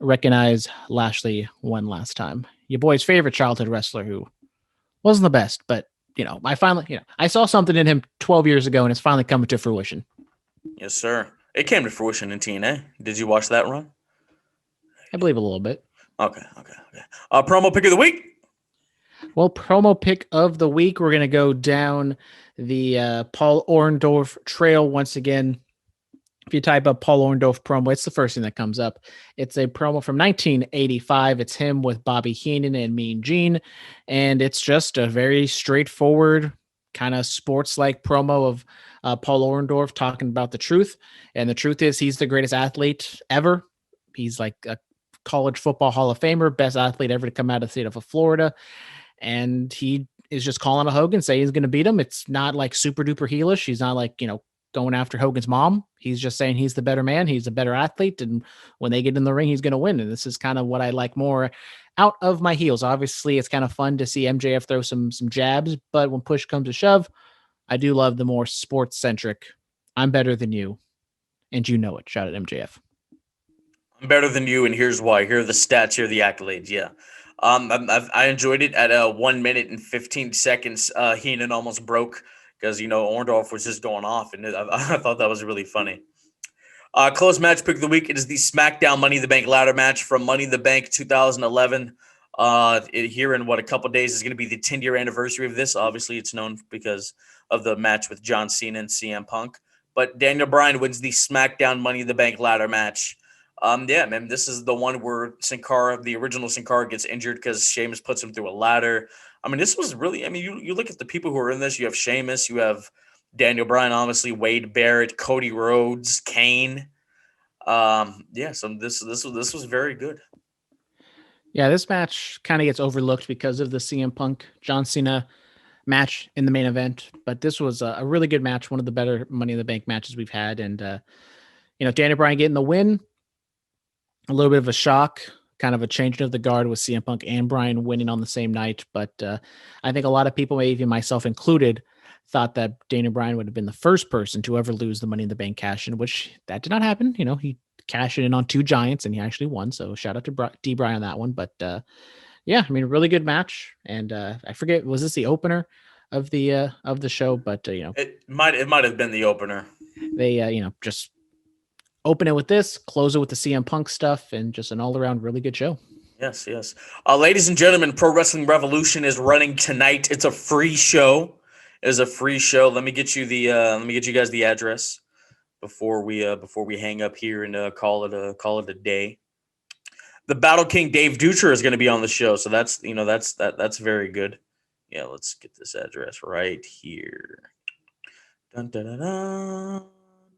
recognize Lashley one last time. Your boy's favorite childhood wrestler who wasn't the best, but I saw something in him 12 years ago, and it's finally coming to fruition. Yes, sir. It came to fruition in TNA. Did you watch that run? I believe a little bit. Okay. Promo pick of the week. Well, promo pick of the week, we're going to go down the Paul Orndorff trail once again. If you type up Paul Orndorff promo, it's the first thing that comes up. It's a promo from 1985. It's him with Bobby Heenan and Mean Gene. And it's just a very straightforward kind of sports-like promo of Paul Orndorff talking about the truth. And the truth is he's the greatest athlete ever. He's like a college football Hall of Famer, best athlete ever to come out of the state of Florida. And he is just calling a Hogan, saying he's going to beat him. It's not like super duper heelish. He's not like, going after Hogan's mom. He's just saying he's the better man. He's a better athlete. And when they get in the ring, he's going to win. And this is kind of what I like more out of my heels. Obviously, it's kind of fun to see MJF throw some jabs, but when push comes to shove, I do love the more sports centric. I'm better than you. And you know it. Shout out MJF. I'm better than you. And here's why. Here are the stats. Here are the accolades. Yeah. I enjoyed it at 1 minute and 15 seconds. Heenan almost broke because, Orndorff was just going off, and I thought that was really funny. Close match pick of the week. It is the SmackDown Money in the Bank ladder match from Money in the Bank 2011. Here in a couple days is going to be the 10-year anniversary of this. Obviously, it's known because of the match with John Cena and CM Punk. But Daniel Bryan wins the SmackDown Money in the Bank ladder match. This is the one where the original Sin Cara gets injured because Sheamus puts him through a ladder. This was really, you look at the people who are in this. You have Sheamus, you have Daniel Bryan, obviously, Wade Barrett, Cody Rhodes, Kane. So this was very good. Yeah, this match kind of gets overlooked because of the CM Punk John Cena match in the main event, but this was a really good match, one of the better Money in the Bank matches we've had. And Daniel Bryan getting the win, a little bit of a shock. Kind of a changing of the guard with CM Punk and Bryan winning on the same night. But I think a lot of people, even myself included, thought that Daniel Bryan would have been the first person to ever lose the Money in the Bank cash-in, which that did not happen. He cashed it in on two giants and he actually won. So shout out to D. Bryan on that one. But really good match. And I forget, was this the opener of the show? But it might have been the opener. They just open it with this, close it with the CM Punk stuff, and just an all-around really good show. Yes. Ladies and gentlemen, Pro Wrestling Revolution is running tonight. It's a free show. Let me get you guys the address before we hang up here and call it a day. The Battle King Dave Dutra is going to be on the show, so that's very good. Yeah, let's get this address right here. Dun, dun, dun, dun.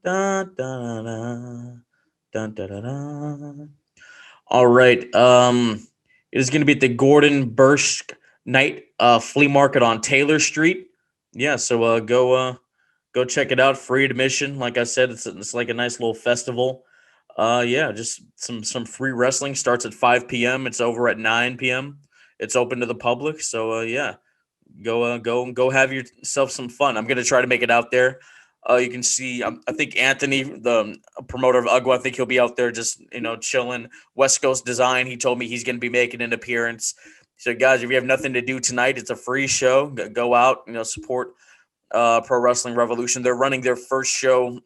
Dun, dun, dun, dun, dun, dun, dun. All right. It is going to be at the Gordon Bursch Night Flea Market on Taylor Street. Yeah, so go check it out. Free admission. Like I said, it's like a nice little festival. Just some free wrestling. Starts at 5 p.m. It's over at 9 p.m. It's open to the public. So go have yourself some fun. I'm gonna try to make it out there. You can see, I think Anthony, the promoter of UGWA, I think he'll be out there just, chilling. West Coast Design, he told me he's going to be making an appearance. So, guys, if you have nothing to do tonight, it's a free show. Go out, support Pro Wrestling Revolution. They're running their first show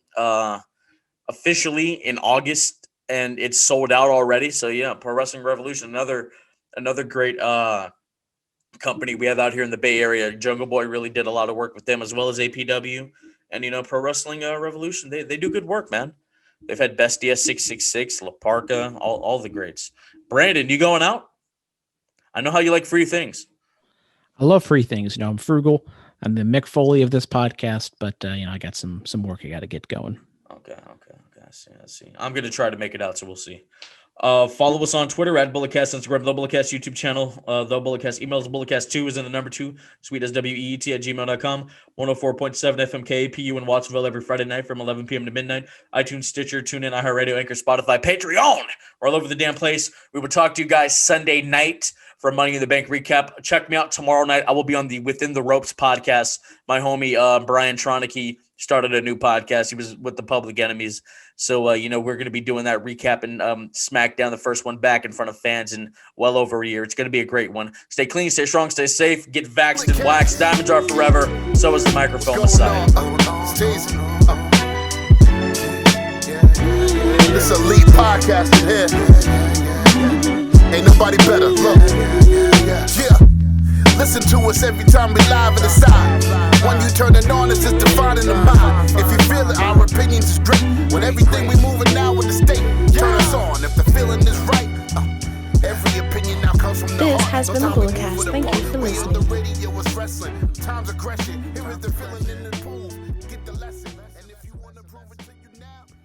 officially in August, and it's sold out already. So, yeah, Pro Wrestling Revolution, another great company we have out here in the Bay Area. Jungle Boy really did a lot of work with them, as well as APW and Pro Wrestling Revolution. They do good work, man. They've had Bestia 666, La Parka, all the greats. Brandon, you going out? I know how you like free things. I love free things. I'm frugal. I'm the Mick Foley of this podcast, but I got some work I got to get going. Okay. I see. I'm gonna try to make it out, so we'll see. Follow us on Twitter at Bulletcast, Instagram, The Bulletcast, YouTube channel, The Bulletcast, emails, Bulletcast2 is in the number 2, sweet as WEET at gmail.com, 104.7 FM KPU in Wattsville every Friday night from 11 p.m. to midnight, iTunes, Stitcher, TuneIn, iHeartRadio, Anchor, Spotify, Patreon. We're all over the damn place. We will talk to you guys Sunday night for Money in the Bank recap. Check me out tomorrow night. I will be on the Within the Ropes podcast. My homie, Brian Tronicky, started a new podcast. He was with the Public Enemies. So, we're going to be doing that recap and Smackdown, the first one back in front of fans in well over a year. It's going to be a great one. Stay clean, stay strong, stay safe, get vaxxed and waxed. Diamonds are forever. So is the microphone Messiah. This elite podcast in here. Ain't nobody better. Look. Yeah. Listen to us every time we live in the side. When you turn it on, it's just defining the mind. If you feel it, our opinions is great. When everything we moving now with the state, turn us on. If the feeling is right, every opinion now comes from the This heart. has been the Bulletcast. Thank you for listening. The radio was wrestling. Times are crashing. Here is the feeling in the